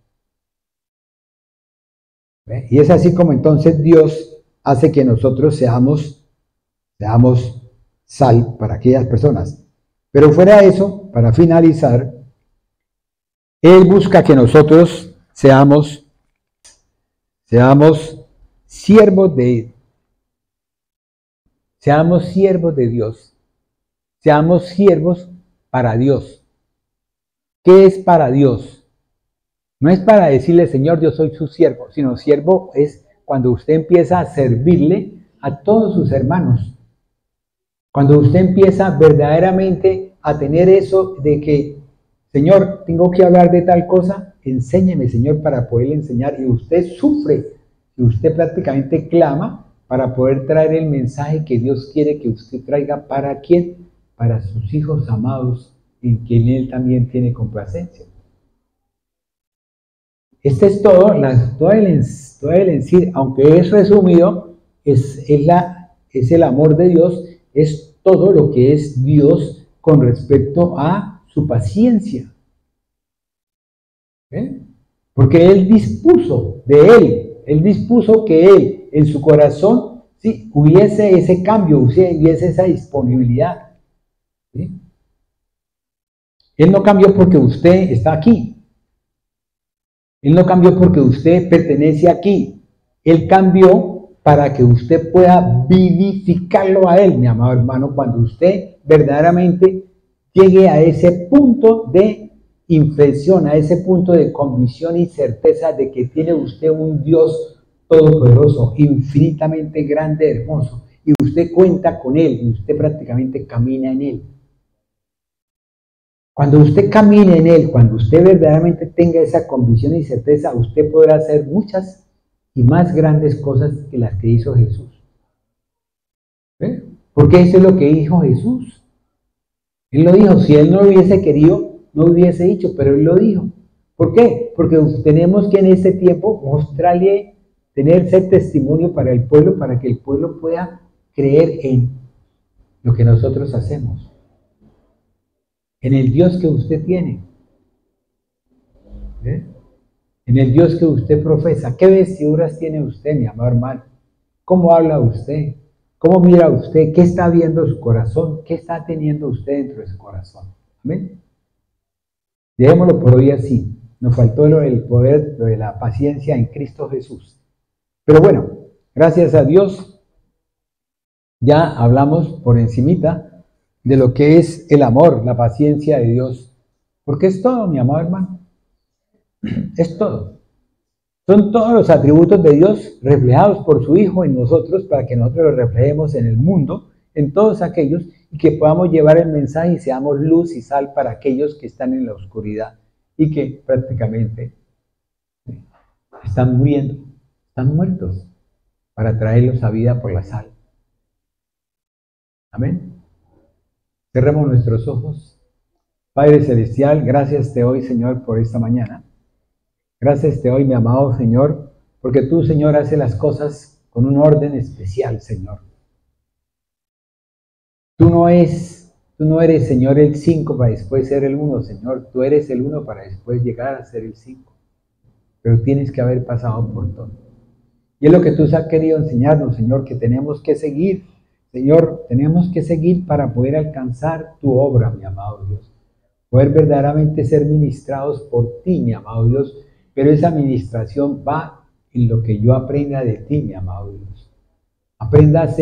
¿Ve? Y es así como entonces Dios hace que nosotros seamos sal para aquellas personas. Pero fuera de eso, para finalizar, Él busca que nosotros seamos siervos de Dios, seamos siervos para Dios. ¿Qué es para Dios? No es para decirle, Señor, yo soy su siervo, sino siervo es cuando usted empieza a servirle a todos sus hermanos. Cuando usted empieza verdaderamente a tener eso de que, Señor, tengo que hablar de tal cosa, enséñeme, Señor, para poderle enseñar. Y usted sufre, y usted prácticamente clama para poder traer el mensaje que Dios quiere que usted traiga. ¿Para quién? Para sus hijos amados, en quien Él también tiene complacencia. Este es todo el en sí, aunque es resumido, es el amor de Dios, es todo lo que es Dios con respecto a su paciencia. Porque Él dispuso que Él en su corazón sí, hubiese ese cambio, hubiese esa disponibilidad. ¿Sí? Él no cambió porque usted está aquí. Él no cambió porque usted pertenece aquí. Él cambió para que usted pueda vivificarlo a Él, mi amado hermano, cuando usted verdaderamente llegue a ese punto de inflexión, a ese punto de convicción y certeza de que tiene usted un Dios todopoderoso, infinitamente grande, hermoso, y usted cuenta con Él, y usted prácticamente camina en Él. Cuando usted camine en Él, cuando usted verdaderamente tenga esa convicción y certeza, usted podrá hacer muchas y más grandes cosas que las que hizo Jesús. Porque eso es lo que dijo Jesús. Él lo dijo, si Él no lo hubiese querido, no lo hubiese dicho, pero Él lo dijo. ¿Por qué? Porque tenemos que en este tiempo mostrarle, ser testimonio para el pueblo, para que el pueblo pueda creer en lo que nosotros hacemos. En el Dios que usted tiene, en el Dios que usted profesa. ¿Qué vestiduras tiene usted, mi amado hermano? ¿Cómo habla usted? ¿Cómo mira usted? ¿Qué está viendo su corazón? ¿Qué está teniendo usted dentro de su corazón? Amén. Dejémoslo por hoy así. Nos faltó el poder, lo de la paciencia en Cristo Jesús. Pero bueno, gracias a Dios, ya hablamos por encimita de lo que es el amor, la paciencia de Dios. Porque es todo, mi amado hermano. Es todo. Son todos los atributos de Dios reflejados por su Hijo en nosotros para que nosotros los reflejemos en el mundo, en todos aquellos, y que podamos llevar el mensaje y seamos luz y sal para aquellos que están en la oscuridad y que prácticamente están muriendo, están muertos, para traerlos a vida por la sal. Amén. Cerremos nuestros ojos. Padre Celestial, gracias te doy, Señor, por esta mañana. Gracias te doy, mi amado Señor, porque tú, Señor, haces las cosas con un orden especial, Señor. Tú no eres, Señor, el 5 para después ser el 1, Señor. Tú eres el 1 para después llegar a ser el 5. Pero tienes que haber pasado por todo. Y es lo que tú has querido enseñarnos, Señor, que tenemos que seguir. Señor, tenemos que seguir para poder alcanzar tu obra, mi amado Dios. Poder verdaderamente ser ministrados por ti, mi amado Dios. Pero esa administración va en lo que yo aprenda de ti, mi amado Dios. Aprenda a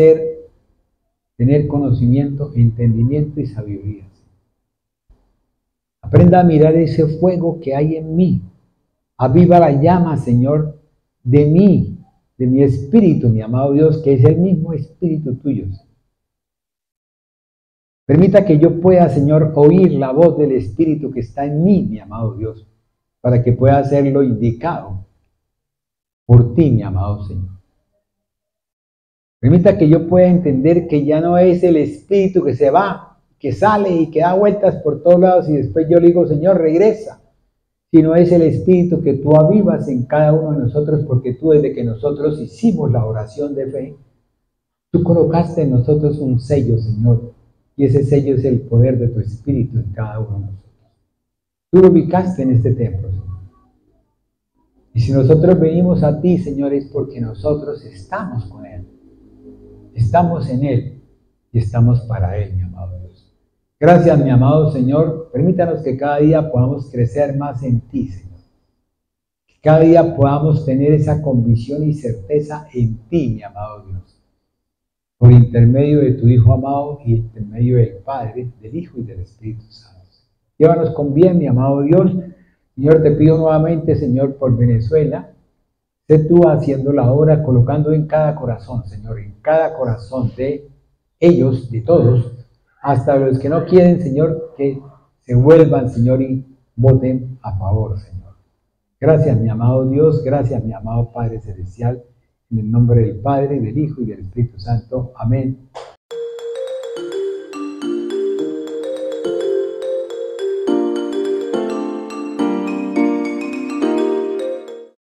tener conocimiento, entendimiento y sabiduría. Aprenda a mirar ese fuego que hay en mí. Aviva la llama, Señor, de mí, de mi espíritu, mi amado Dios, que es el mismo espíritu tuyo. Permita que yo pueda, Señor, oír la voz del espíritu que está en mí, mi amado Dios, para que pueda hacer lo indicado por ti, mi amado Señor. Permita que yo pueda entender que ya no es el espíritu que se va, que sale y que da vueltas por todos lados y después yo le digo, Señor, regresa, sino es el espíritu que tú avivas en cada uno de nosotros, porque tú, desde que nosotros hicimos la oración de fe, tú colocaste en nosotros un sello, Señor, y ese sello es el poder de tu espíritu en cada uno de nosotros. Tú lo ubicaste en este templo, Señor. Y si nosotros venimos a ti, Señor, es porque nosotros estamos con Él. Estamos en Él y estamos para Él, mi amado Dios. Gracias, mi amado Señor. Permítanos que cada día podamos crecer más en ti, Señor. Que cada día podamos tener esa convicción y certeza en ti, mi amado Dios. Por intermedio de tu Hijo amado y por intermedio del Padre, del Hijo y del Espíritu Santo. Llévanos con bien, mi amado Dios. Señor, te pido nuevamente, Señor, por Venezuela. Sé tú haciendo la obra, colocando en cada corazón, Señor, en cada corazón de ellos, de todos, hasta los que no quieren, Señor, que se vuelvan, Señor, y voten a favor, Señor. Gracias, mi amado Dios, gracias, mi amado Padre Celestial, en el nombre del Padre, del Hijo y del Espíritu Santo. Amén